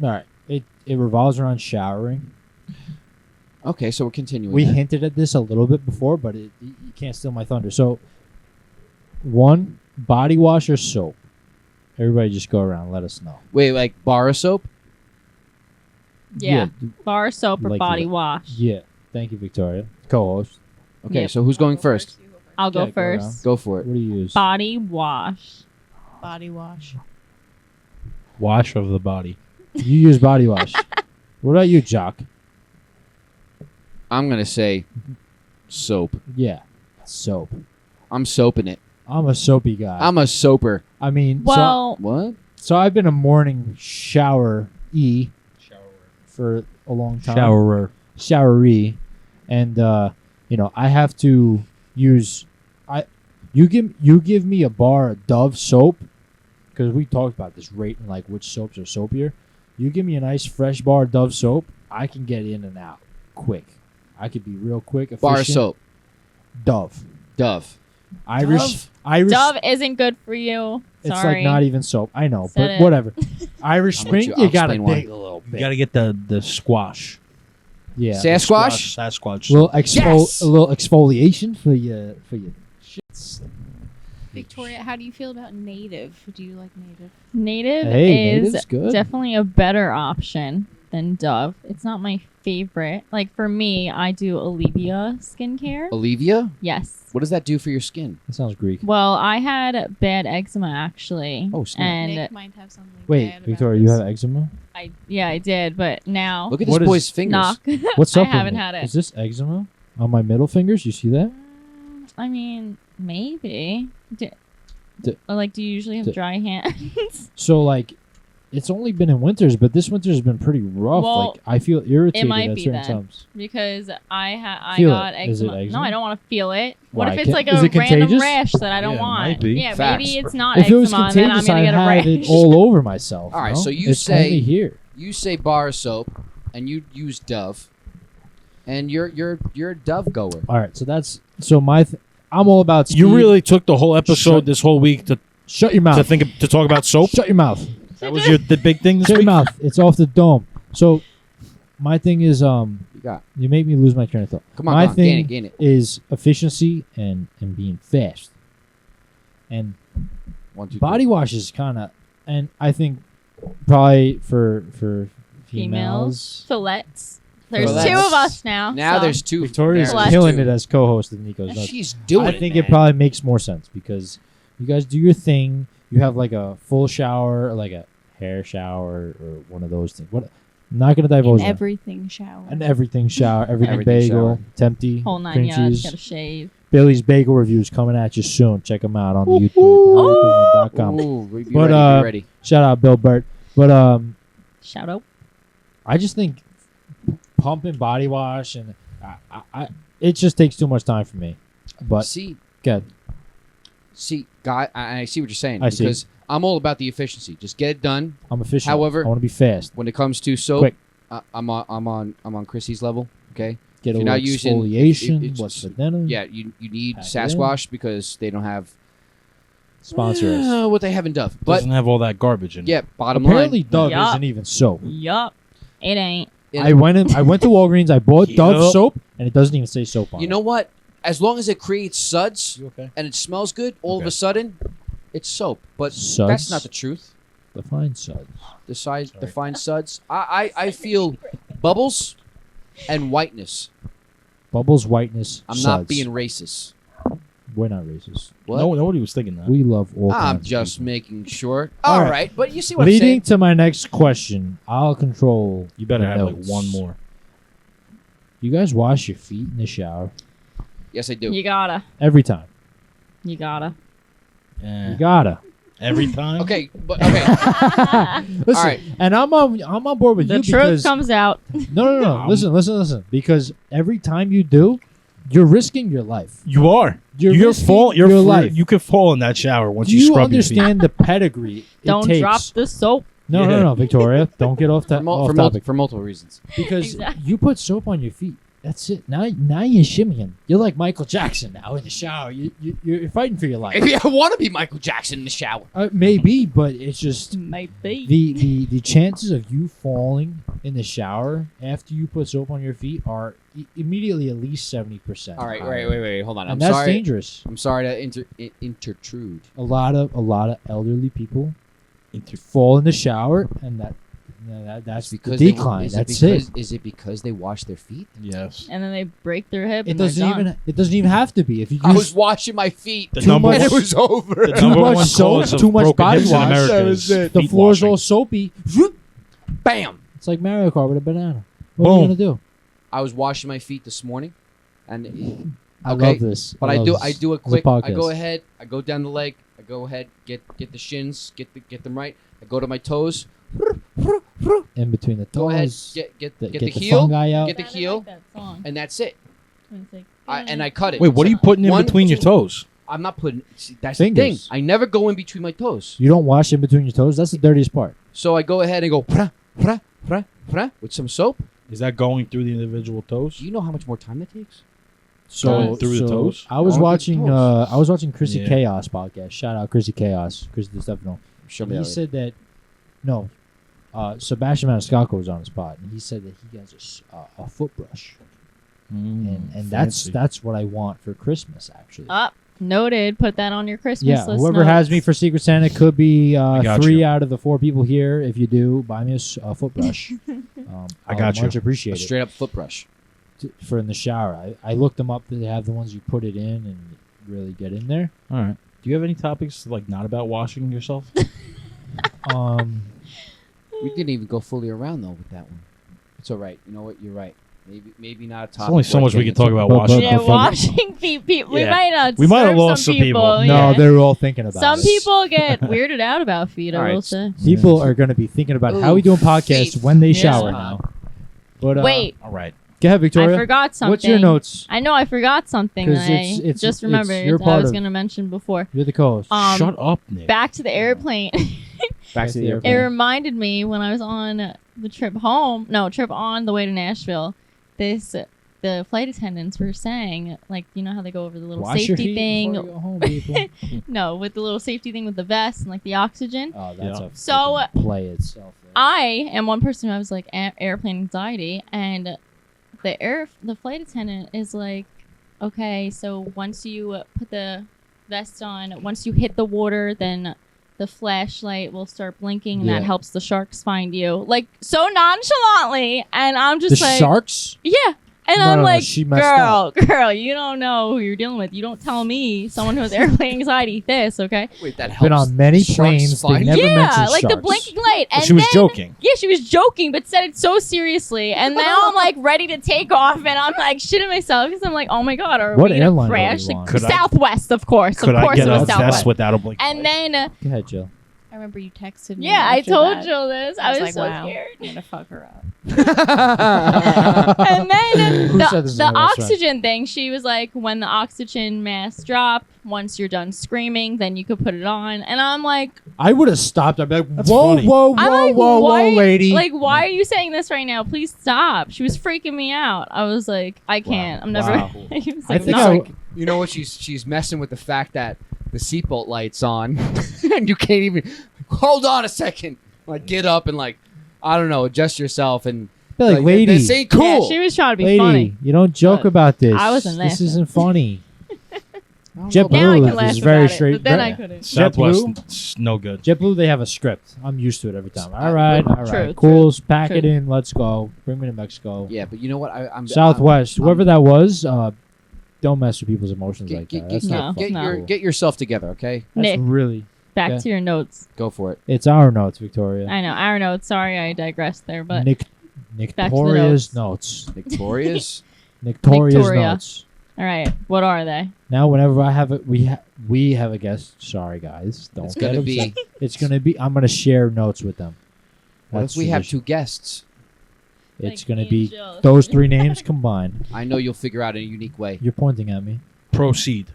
All right. It revolves around showering. Okay, so we're continuing. We then. hinted at this a little bit before, but you can't steal my thunder. So, one, body wash or soap? Everybody just go around. Let us know. Wait, like bar of soap? Yeah. Bar soap or Like body that. wash. Yeah. Thank you, Victoria. Co-host. Okay, Yep. so who's going first? I'll go Yeah, go around. first. Go for it. What do you use? Body wash. Body wash. Wash of the body. You use body wash. What about you, Jock? I'm gonna say soap. Yeah. Soap. I'm soaping it. I'm a soapy guy. I'm a soaper. I mean, Well, What? so I've been a morning shower-y for a long time. Showery, and I have to use. You give me a bar of Dove soap, because we talked about this rating, like which soaps are soapier. You give me a nice fresh bar of Dove soap, I can get in and out quick. I could be real quick. Efficient. Bar soap. Dove. Dove. Irish. Dove isn't good for you. It's Sorry. like not even soap. I know, Said but it. whatever. Irish I'm Spring, with you. you I'll gotta explain why. dig a little You bit. gotta get the squash. Yeah. Sasquatch? Sasquatch. little Yes! a little exfoliation for your shits. Victoria, how do you feel about native? Do you like native? Native Hey, is native's good. definitely a better option than Dove. It's not my favorite. Like for me, I do Olivia skincare. Olivia, Yes. what does that do for your skin? That sounds Greek. Well, I had bad eczema actually. Oh, snap. And Nick might have something Wait, bad about Victoria, you this. have eczema? I did, but now Look at What this is- boy's fingers. knock. What's I up with haven't me? had it. Is this eczema on my middle fingers? You see that? I mean, maybe. D- Or like, do you usually have d- dry hands? So like, it's only been in winters, but this winter has been pretty rough. Well, like I feel irritated might at be certain then. times. Because I Feel got it. Is it eczema. eczema? No, I don't want to feel it. What Why? if it's Can- like is a it random contagious? rash that I don't Yeah, it want? might be. Yeah, Facts. maybe it's not If it eczema, was and then I'm contagious, gonna I'd get a have rash. it all over myself. All right, no? so you it's say- only here. You say bar soap, and you use Dove, and you're a Dove goer. All right, so that's so my. I'm all about. Speed. You really took the whole episode Shut- this whole week to shut your mouth. talk about soap. Shut your mouth. That was the big thing this Shut your week. mouth. It's off the dome. So, my thing is You got. you make me lose my train of thought. Come on, my come on, thing gain it. is efficiency and being fast. And 1, 2, body wash is kind of, and I think probably for Females. females. Fillets. There's Fillets. 2 of us now. Now so. there's 2. Victoria's Fillets. killing it as co-host of Nico's Nuts. She's doing I it. think man. it probably makes more sense because you guys do your thing. You have like a full shower, or like a hair shower, or one of those things. What? I'm not gonna divulge An that. everything shower. An everything shower, everything, Everything bagel, shower. tempty, Whole 9 cream yards. cheese. Gotta shave. Billy's Bagel Reviews coming at you soon. Check them out on the YouTube. HowWeDoing.com. Ooh, be But, ready, be ready. Shout out Bill Burt. But Shout out. I just think pumping body wash and it just takes too much time for me. But See, good. guy, I see what you're saying. I see. Because I'm all about the efficiency. Just get it done. I'm efficient. However- I want to be fast. When it comes to soap, Quick. I'm on Chrissy's level. Okay. Get If a you're little not using- exfoliation. it's- What's for dinner? Yeah, you need Pack it Sasquatch because they don't have Sponsor us. what they have in Dove. But Doesn't have all that garbage in it. yeah, bottom Apparently, line. Dove Yup. isn't even soap. Yup. It ain't. I went to Walgreens. I bought Dove Yup. soap, and it doesn't even say soap on You it. know what? As long as it creates suds You okay? and it smells good, all of Okay. a sudden, it's soap. But Suds? that's not the truth. Define suds. Define suds. I feel bubbles and whiteness. Bubbles, whiteness. I'm suds. not being racist. We're not racist. What? No, nobody was thinking that. We love all. I'm kinds of just people. making sure. All All right. right, but you see what I'm Leading saying? to my next question, I'll control. You better the have like notes. one more. You guys wash your feet in the shower Yes, I do. You gotta. every time. You gotta. Eh. You gotta. Every time. Okay, but okay. Listen, All right. and I'm on board with The you truth because comes out. no. Listen. Because every time you do, you're risking your life. You are. You're You're risking fall. You're your free- life. You could fall in that shower once Do you you scrub your feet. understand the pedigree it Don't takes? drop the soap. No, Victoria, don't get off that off topic. For multiple reasons. Because Exactly. you put soap on your feet. That's it. Now you're shimmying. You're like Michael Jackson now in the shower. You're fighting for your life. Maybe I want to be Michael Jackson in the shower. Maybe, but it's just Might be. the chances of you falling in the shower after you put soap on your feet are immediately at least 70%. All right, wait. Hold on. And I'm that's sorry. dangerous. I'm sorry to intrude. A lot of elderly people fall in the shower, and that's the decline. That's it. Is it because they wash their feet? Yes. And then they break their hip. It and they're doesn't done. even have to be. If you I use was washing my feet The Too number much- and one, it was over. the too number much one soap, cause of too much broken body hips in wash, America that is was it. the feet floor's washing. all soapy. Bam! It's like Mario Kart with a banana. What are you Boom. gonna do? I was washing my feet this morning, and I Okay, love this. but love I do this. a It's quick. I podcast. go ahead. I go down the leg. I go ahead. Get the shins. Get them right. I go to my toes. in between the toes. Go ahead. Get the get the heel. fungi out. Get the Kinda heel. like that song. And that's it. It's like, And I cut it. Wait, what are you putting in One, between your two. toes? I'm not putting. See, that's Fingers. the thing. I never go in between my toes. You don't wash in between your toes. That's the dirtiest part. So I go ahead and go with some soap. Is that going through the individual toes? Do you know how much more time that takes? So Through the toes? I was Going through the watching. toes. I was watching Chrissy Yeah. Chaos podcast. Shout out Chrissy Chaos. Chrissy DeStefano. Show And me he that. said that. No, Sebastian Maniscalco was on his pod, and he said that he has a foot brush, and that's what I want for Christmas actually. Up. Noted. Put that on your Christmas Yeah, list. whoever has me notes. for Secret Santa could be got 3 you. out of the 4 people here. If you do, buy me a foot brush. I got I'll much you. A appreciate it. straight up foot brush. For in the shower. I looked them up. They have the ones you put it in and really get in there. All right. Do you have any topics like not about washing yourself? We didn't even go fully around though with that one. It's all right. You know what? You're right. Maybe not a topic. There's only so worth much we getting can talk into. about But- washing. Yeah, but- washing feet. We Yeah. might We might have disturb lost some people. No, yeah. they're all thinking about Some it. people get weirded out about feet. All I right. will say. People are going to be thinking about how we Ooh, doing podcasts feet. when they Yeah. shower now. But Wait, All right. go ahead, Victoria. I forgot something. What's your notes? I know I forgot something 'Cause that it's- I just remembered you're that I part was of- going to mention before. You're the co-host. Shut up, Nick. Back to the airplane. Back to the It airplane. It reminded me when I was on the trip on the way to Nashville. The flight attendants were saying, like, you know how they go over the little Wash your safety feet thing? before you go home, people. No, with the little safety thing with the vest and like the oxygen. Oh, that's Yeah. a So, freaking play itself. there. I am one person who has like airplane anxiety, and the flight attendant is like, okay, so once you put the vest on, once you hit the water, then the flashlight will start blinking, and Yeah. that helps the sharks find you. Like so nonchalantly, and I'm just the like, sharks? yeah. And No, I'm no, like, she messed girl, you don't know who you're dealing with. You don't tell me, someone who has airplane anxiety, this, okay? Wait, that helps. Been on many sharks planes. They find never yeah, mentioned like the sharks. blinking light. And She was then, joking. Yeah, she was joking, but said it so seriously. And now I'm like ready to take off, and I'm like shitting myself because I'm like, oh my god, are What we gonna airline are crash? you Like, on? Could I- Southwest, of course. Could Of I course, get it a was vest Southwest. without a blink? And then, Go ahead, Jill. I remember you texted me. yeah, I after told that. Jill this. I was like, so wow, scared. I'm gonna fuck her up. And then Who said this is the my best friend? oxygen thing, she was like, when the oxygen mask drop, once you're done screaming, then you could put it on. And I'm like, I would have stopped. I'd be like, That's whoa, funny. whoa, I'm whoa, like, whoa, why, whoa, lady. Like, why are you saying this right now? Please stop. She was freaking me out. I was like, I can't. I'm never. Wow. He was I like, think no. I Like, you know what? She's messing with the fact that the seatbelt light's on, and you can't even hold on a second. Like, get up and like, I don't know, adjust yourself and Be like, like, lady, this ain't cool. Yeah, she was trying to be lady, funny. you don't joke But about this. I wasn't This laughing. isn't funny. I don't JetBlue know Now I is can laugh very about straight. it, but then I Yeah. couldn't. Southwest, JetBlue? it's no good. JetBlue, they have a script. I'm used to it every time. All right, all right, True, cool. Pack true. it in. Let's go. Bring me to Mexico. Yeah, but you know what? I'm Southwest, I'm- whoever that was, don't mess with people's emotions like that. That's No, not get fucking no. cool. get yourself together, okay? That's Nick. really. Back Yeah. to your notes. Go for it. It's our notes, Victoria. I know. Our notes. Sorry, I digressed there, but Nick the Victoria's notes. Victoria's. Victoria's Victoria. notes. all right. What are they? Now, whenever I have it, we have a guest. Sorry, guys, don't It's get gonna upset. be. It's gonna be. I'm gonna share notes with them. What That's if we have tradition. two guests? It's Like gonna be angels. those 3 names combined. I know you'll figure out in a unique way. You're pointing at me. Proceed.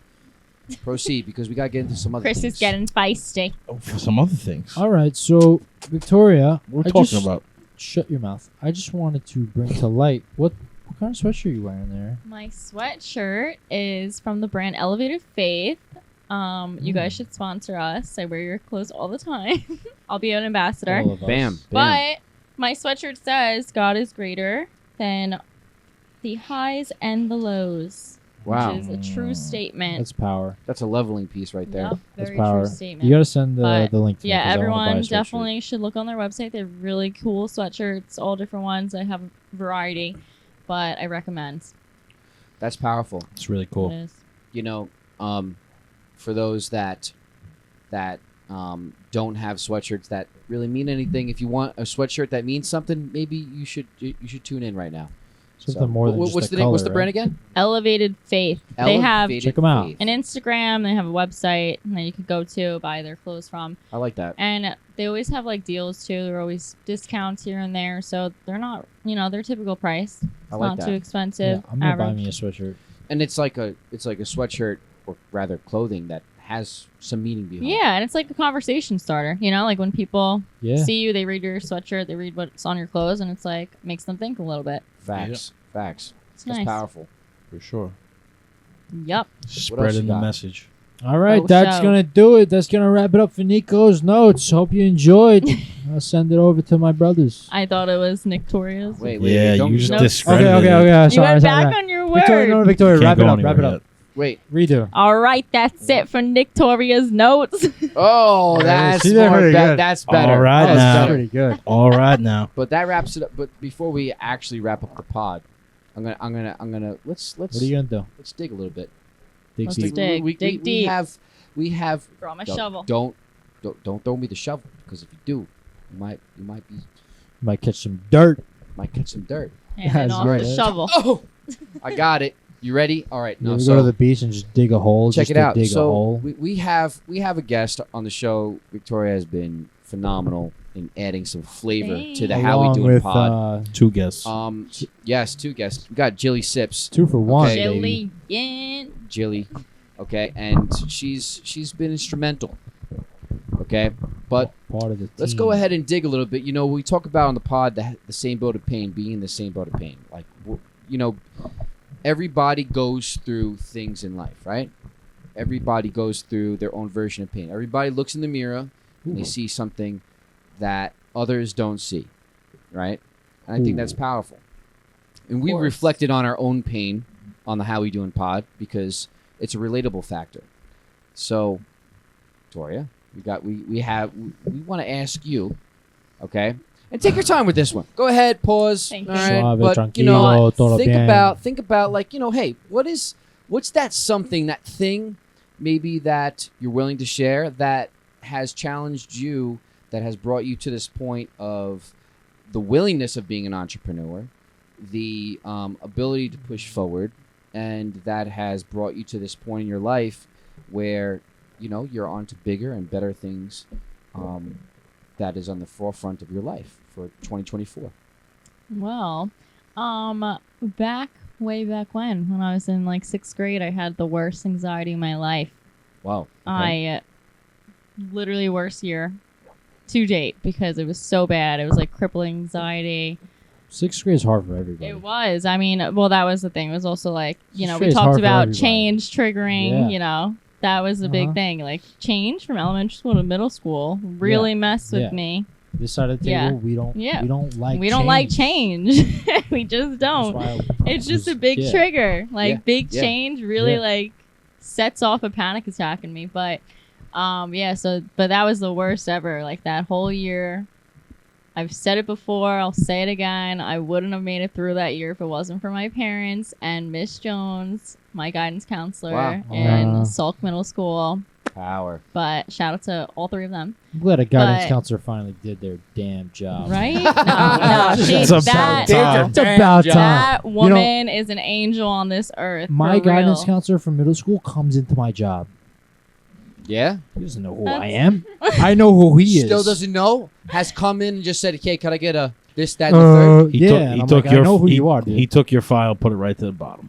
Proceed, because we gotta get into some other Chris things. is getting feisty. Oh, for some other things. All right, so Victoria, We're I talking just- about. shut your mouth. I just wanted to bring to light what kind of sweatshirt are you wearing there? My sweatshirt is from the brand Elevated Faith. You guys should sponsor us. I wear your clothes all the time. I'll be an ambassador. All of us. Bam. But my sweatshirt says God is greater than the highs and the lows. Wow. Which is a true statement. That's power. That's a leveling piece right there. Yep, That's very power. true statement. You gotta send the But, link to me. Yeah, 'cause I wanna buy a everyone sweatshirt. definitely should look on their website. They have really cool sweatshirts, all different ones. I have a variety, but I recommend. That's powerful. It's really It cool. is. You know, for those that don't have sweatshirts that really mean anything, if you want a sweatshirt that means something, maybe you should tune in right now. Something more than what's just the the name? What's color, the brand right? again? Elevated Faith. They have Elevated Check 'em out. Faith. an Instagram. They have a website that you can go to buy their clothes from, I like that. and they always have like deals too. There are always discounts here and there, so they're not, they're typical price. It's I like not that. too Yeah, expensive. I'm gonna buy average. me a sweatshirt. And it's like a sweatshirt, or rather clothing, that has some meaning behind it. Yeah, and it's like a conversation starter. Like when people Yeah. see you, they read your sweatshirt, they read what's on your clothes, and it's like makes them think a little bit. Facts. It's That's nice. powerful. For sure. Yup. Spreading you the got? message. All right, Oh, that's so- gonna do it. That's gonna wrap it up for Nico's notes. Hope you enjoyed. I'll send it over to my brothers. I thought it was Victoria's. Wait, Yeah, don't you just Nope. discredited Okay. it. You Sorry, went sorry. back on your word. Victoria, no, Victoria, Can't wrap it go up. Wrap it anywhere up. Wait. Redo. All right, that's it for Victoria's notes. Oh, that's See, they're more pretty good. That's better. All right That's now. That's better. pretty good. All right now. But that wraps it up. But before we actually wrap up the pod, I'm gonna let's What are you gonna do? let's dig a little bit. Dig Let's deep. dig. Dig deep. We have Draw my don't- shovel. Don't throw me the shovel, because if you do, you might Might catch some dirt. catch some dirt. And then That's off right. the shovel. Oh, I got it. You ready? All right. You No, ever so go to the beach and just dig a hole. check just it to out. Dig a So hole. we have a guest on the show. Victoria has been phenomenal in adding some flavor to the How We Along Doin with pod. 2 guests. Yes, 2 guests. We got Jilly Sips. 2 for 1. Okay. Baby. Jillian. Jilly, okay, and she's been instrumental. Okay, but Part of the team. let's go ahead and dig a little bit. You know, we talk about on the pod the same boat of pain, being in the same boat of pain. Like, you know, everybody goes through things in life, right? Everybody goes through their own version of pain. Everybody looks in the mirror and they see something that others don't see, right? And I think that's powerful. And we course. reflected on our own pain on the How We Doin pod because it's a relatable factor. So, Victoria, we want to ask you, okay? And take your time with this one. Go ahead, pause. Thank all you. right? Suave, But you know, tranquilo, todo think bien. about like, you know, hey, what's that something, that thing maybe that you're willing to share that has challenged you, that has brought you to this point of the willingness of being an entrepreneur, the ability to push forward, and that has brought you to this point in your life where, you know, you're on to bigger and better things, that is on the forefront of your life for 2024. Well, way back when I was in like 6th grade, I had the worst anxiety in my life. Wow. I literally worst year to date because it was so bad. It was like crippling anxiety. 6th grade is hard for everybody. It was. I mean, well, that was the thing. It was also like, you know, Sixth we grade is hard talked for about everybody. change triggering, Yeah. you know, that was a big Uh-huh. thing. Like change from elementary school to middle school really messed with Yeah. me. This side of the Yeah. table, we don't like We don't like change. We just That's don't. why It's just a was- big yeah. trigger. Like Yeah. big Yeah. change really Yeah. like sets off a panic attack in me. But but that was the worst ever. Like that whole year. I've said it before, I'll say it again. I wouldn't have made it through that year if it wasn't for my parents and Miss Jones, my guidance counselor Wow. in Wow. Salk Middle School. Power. But shout out to all 3 of them. I'm glad a guidance But- counselor finally did their damn job. Right? No, she, It's about that, time. It's about time. that woman is an angel on this earth. My for guidance real. counselor from middle school comes into my job. Yeah. He doesn't know who I That's- am. I know who he is. Still doesn't know. Has come in and just said, "Okay, can I get a this, that, and the third?" He yeah, took, and he I'm took like, your I know who he, you are, dude. he took your file, put it right to the bottom.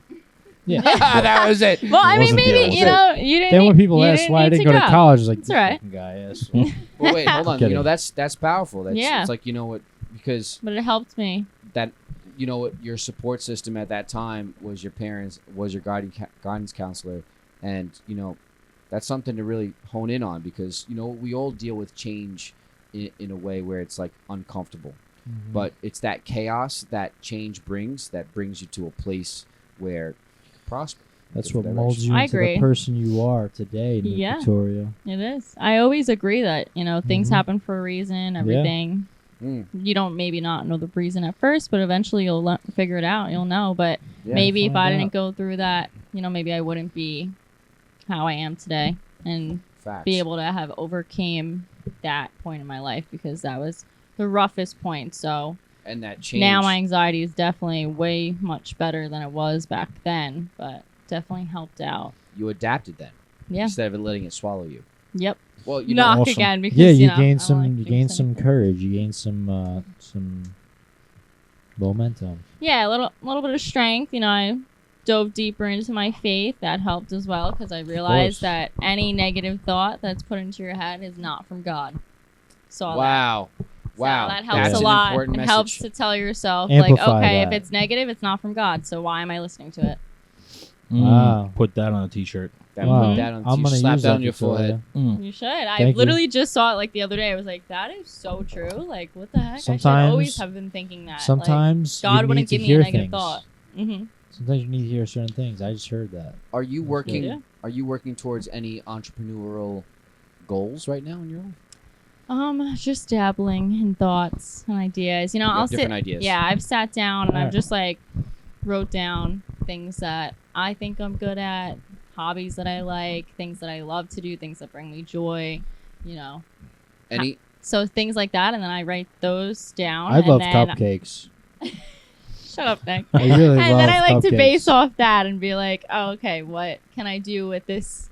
yeah. That was it. Well, I mean, Wasn't maybe, the you know, you didn't Then when people you ask why I need didn't go to go. college, it's like, That's this right. fucking guy asshole. Well, wait, hold on. You Kidding. know, that's powerful. That's Yeah. It's like, you know what, because But it helped me. that, you know what, your support system at that time was your parents, was your guidance counselor, and you know, that's something to really hone in on, because you know we all deal with change in a way where it's like uncomfortable, but it's that chaos that change brings that brings you to a place where you can prosper. That's Different what molds direction. you I into agree. the person you are today, Nick Yeah. Victoria. It is. I always agree that, you know, things Mhm. happen for a reason, everything. Mm. You don't maybe not know the reason at first, but eventually you'll figure it out. You'll know. But Yeah. maybe if I find didn't out. go through that, you know, maybe I wouldn't be how I am today and Facts. be able to have overcame that point in my life, because that was the roughest point. So and that change. now my anxiety is definitely way much better than it was back then, but definitely helped out. you adapted then Yeah. instead of letting it swallow you. Yep. Well, you know, Knock awesome. again because Yeah, you know, gain I don't some. like You being gain sick. some courage. You gain some momentum. Yeah, a little bit of strength. You know, I dove deeper into my faith. That helped as well, because I realized that any negative thought that's put into your head is not from God. Saw that. wow. Wow. So that helps That's a an lot. important It message. helps to tell yourself, Amplify like, okay, that. if it's negative, it's not from God. So why am I listening to it? Wow. Put that on a t-shirt. That, Wow. that on, I'm you gonna slap use that that on your Victoria. forehead. Mm. You should. I Thank you. literally just saw it like the other day. I was like, that is so true. Like, what the heck? I should Sometimes- always have been thinking that. Sometimes like, God you wouldn't need to give me a hear negative things. thought. Mm-hmm. Sometimes you need to hear certain things. I just heard that. Are you That's working? good. Yeah. Are you working towards any entrepreneurial goals right now in your life? Just dabbling in thoughts and ideas. You know, You have I'll different sit. ideas. Yeah, I've sat down and I've Alright. just like wrote down things that I think I'm good at, hobbies that I like, things that I love to do, things that bring me joy. You know, Any? so things like that, and then I write those down. I and love then, cupcakes. Shut up, Nick. I really love And then I like to cupcakes. base off that and be like, oh, okay, what can I do with this?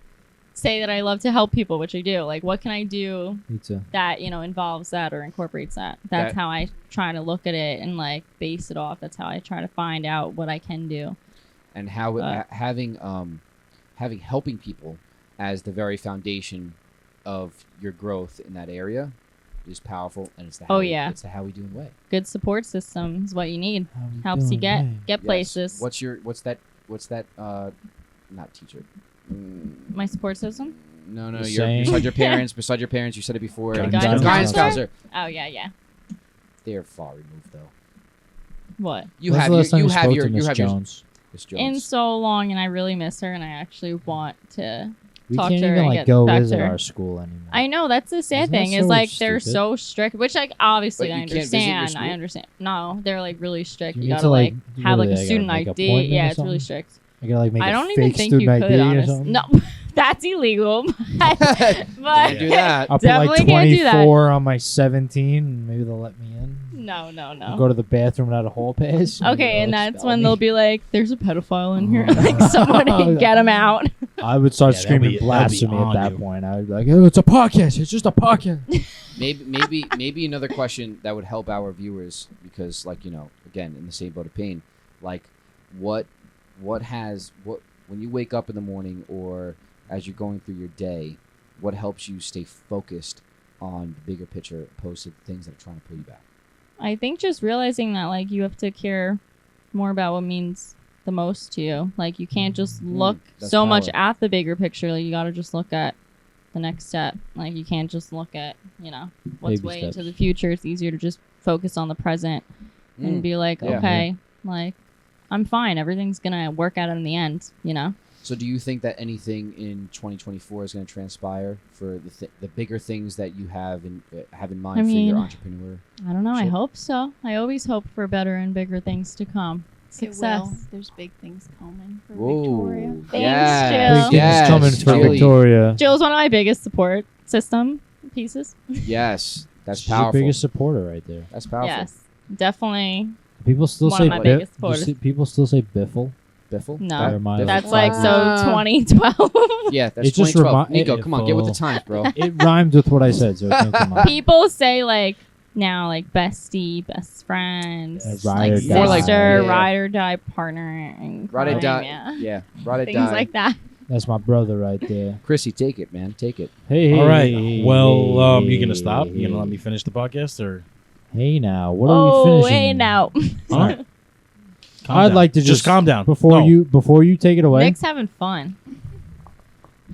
Say that I love to help people, which I do. Like, what can I do Me too. that, involves that or incorporates that? That's That- how I try to look at it and, like, base it off. That's how I try to find out what I can do. And how Uh, having helping people as the very foundation of your growth in that area is powerful, and it's the Oh, we, yeah. it's the how we doing way. Good support system is what you need. How we Helps you doing, get hey? places. What's that not teacher. My support system? No, The you're saying? beside your parents, you said it before. The guidance Guidance counselor? counselor. Oh, yeah. They're far removed though. What? You When's have the last time you you have spoke your to Miss you have your Jones? Miss In Jones. so long, and I really miss her, and I actually want to. We Talk can't to her even and like get go back to visit her. our school anymore. I know that's the sad Isn't that thing. Is so like they're stupid? so strict, which like obviously But I you can't visit your understand. school? I understand. No, they're like really strict. You You need gotta to, like like, have like really, a I gotta student make ID. appointment Yeah, or it's really something? strict. I gotta like make I a don't even fake think you student could. ID or Honest. something. No, that's illegal. But Can't do that. I'll put like Definitely can't do that. 24 on my 17, and maybe they'll let me in. no. I'll go to the bathroom without a hall pass. Okay, and they'll that's expel when me. they'll be like, "There's a pedophile in here." Like someone get him out. I would start Yeah, that'll screaming be- that'll be blasphemy at on that you. point. I would be like, "Oh, it's a podcast. It's just a podcast." Maybe another question that would help our viewers, because like again in the same boat of pain, like what when you wake up in the morning or as you're going through your day, what helps you stay focused on the bigger picture opposed to the things that are trying to pull you back? I think just realizing that like you have to care more about what means the most to you. Like you can't just look that's so much power. at the bigger picture. Like you got to just look at the next step. Like you can't just look at, what's Baby way steps. into the future. It's easier to just focus on the present and be like, Yeah. okay, like I'm fine. Everything's going to work out in the end, So do you think that anything in 2024 is going to transpire for the bigger things that you have in mind I for your mean, entrepreneur? I don't know. I Sure. hope so. I always hope for better and bigger things to come. Success. It will. There's big things coming for Whoa. Victoria. Thanks, yes. Jill. Big Yes. things coming for Jilly. Victoria. Jill's one of my biggest support system pieces. Yes. That's She's powerful. your biggest supporter right there. That's powerful. Yes, definitely. People still One say of my biggest supporters. people still say biffle. Biffle? No. That reminds me That's of like five so years. 2012. Yeah, that's It just 2012. remi- Nico, it- come on, get with the Biffle. times, bro. It rhymed with what I said, so it came to mind. People say like now like bestie, best friend, Ride like or sister, die. Like- yeah. ride or die partner, and Ride or crime, die. yeah. Yeah, ride or Things die. like that. That's my brother right there. Chrissy, take it, man. Take it. Hey, All right. hey, Well, hey, you gonna stop? You hey. gonna let me finish the podcast, or Hey now, what are we finishing? Hey now. all right? Calm I'd down. like to just calm down before No. you take it away. Nick's having fun.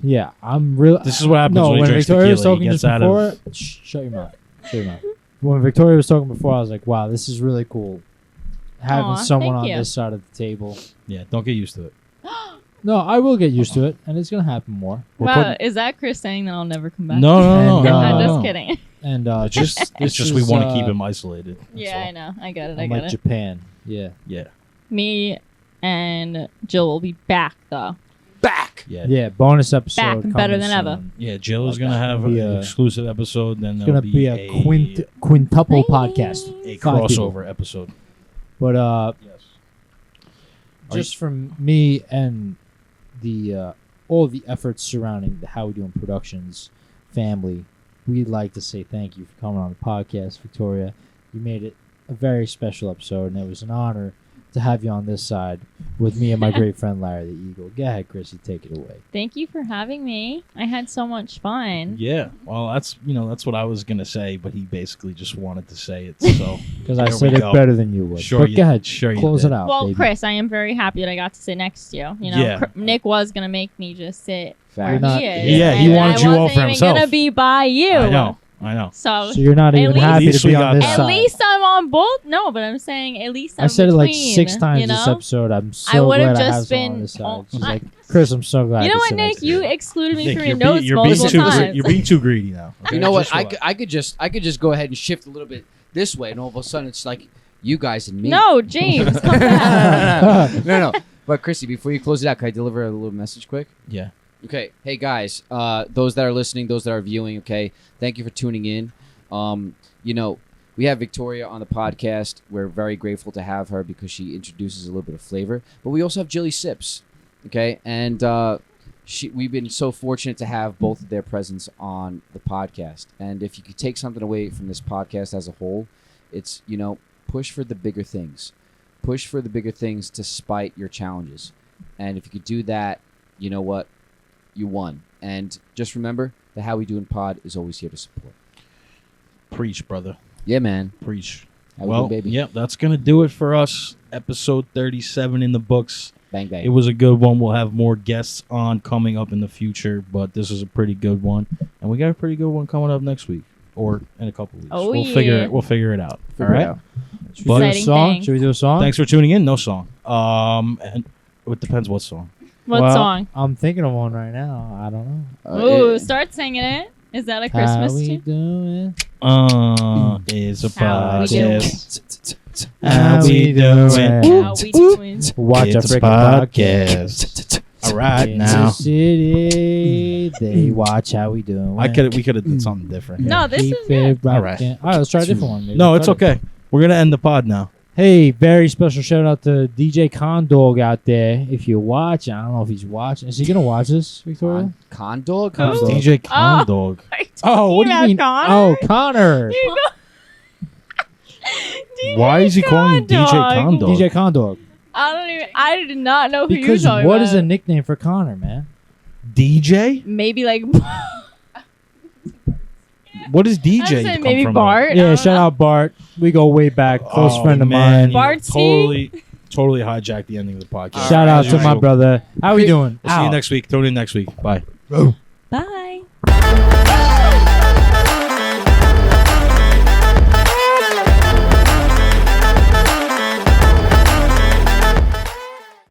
Yeah, I'm real. This is what happens no, when he drinks Victoria was tequila. He talking gets just out of- before. Shut your mouth. Shut your mouth. When Victoria was talking before, I was like, "Wow, this is really cool." Having Aw, someone thank on you. this side of the table. Yeah, don't get used to it. No, I will get used to it, and it's gonna happen more. We're Wow, putting- is that Chris saying that I'll never come back? No, And, no, I'm no, just no. kidding. and It's just, it's this just we is, want to keep him isolated. That's Yeah, all. I know. I get it. I I'm get like it. Japan. Yeah. Yeah, Me and Jill will be back though. Back. yeah, Yeah. Bonus episode. Back and better coming than ever. soon. yeah. Jill is Okay. gonna have Be an a- exclusive episode. Then It's there'll gonna be a quintuple Bye. podcast. a 5 people. crossover episode. But Yes. just from me and the all the efforts surrounding the How We Doin Productions family, we'd like to say thank you for coming on the podcast, Victoria. You made it a very special episode, and it was an honor to have you on this side with me and my great friend Larry the Eagle. Go ahead, Chrissy, take it away. Thank you for having me. I had so much fun. Yeah. Well, that's what I was gonna say, but he basically just wanted to say it. So Because I There said we it go. better than you would. Sure But you- go ahead, sure you close did. it out, Well, baby. Chris, I am very happy that I got to sit next to you. You know, Yeah. Nick was gonna make me just sit where Fact. Not- he is. Yeah, he and wanted I you all wasn't for even himself. gonna be by you. I know. I know. So So you're not At even least- happy At least to be we on got this that. at side. least I'm on both. No, but I'm saying at least I'm I said it like between, 6 times you this know? episode. I'm so I would've glad I just have someone on been- this side. oh, She's I- like, Chris, I'm so glad. You know to what, sit Nick? next to You excluded me Nick, from you're, your notes you're multiple times. you're being too greedy now. Okay? You know what? Just I relax. could just go ahead and shift a little bit this way, and all of a sudden it's like you guys and me. No, James, come back. no. But Christy, before you close it out, can I deliver a little message quick? Yeah. Okay. Hey guys, those that are listening, those that are viewing, okay, thank you for tuning in. You know, we have Victoria on the podcast. We're very grateful to have her because she introduces a little bit of flavor. But we also have Jilly Sips, okay, and we've been so fortunate to have both of their presence on the podcast. And if you could take something away from this podcast as a whole, it's, you know, push for the bigger things. Push for the bigger things despite your challenges. And if you could do that, you know what? You won. And just remember, the How We Doin Pod is always here to support. Preach, brother. Yeah, man. Preach. How we Well, doing, baby? yep, that's going to do it for us. Episode 37 in the books. Bang, bang. It was a good one. We'll have more guests on coming up in the future, but this is a pretty good one. And we got a pretty good one coming up next week or in a couple weeks. Oh, we'll yeah. figure it out. Figure all it right. out. Should we do a Exciting song? thing. Should we do a song? Thanks for tuning in. No song. And it depends what song. What Well, song? I'm thinking of one right now. I don't know. Ooh, It- start singing it. Is that a How Christmas we tune? doing? It's a How we podcast. How we doing? How we doing? Watch It's a a freaking podcast. All right, In now. the city, they watch how we doing. We could have done something different. No, this Keep is good. it All right. rockin'. All right, let's try a different one. Maybe. No, it's Cut it. okay. We're gonna end the pod now. Hey, very special shout out to DJ Condog out there. If you're watching, I don't know if he's watching. Is he gonna watch this, Victoria? Condog? Who? It's Condog. DJ Condog. Oh, what do you mean? Oh, Connor. Why is he calling DJ Condog? DJ Condog. I did not know who you were Because talking what about. is a nickname for Connor, man? DJ? Maybe like What is I DJ? was saying come maybe from? Bart. I Yeah, don't shout know. out Bart. We go way back. Close Oh, friend of man, mine. you Bartsky? totally hijacked the ending of the podcast. Shout out As to my usual. brother. How we doing? We'll see you Out. next week. Tune in next week. Bye. Bye.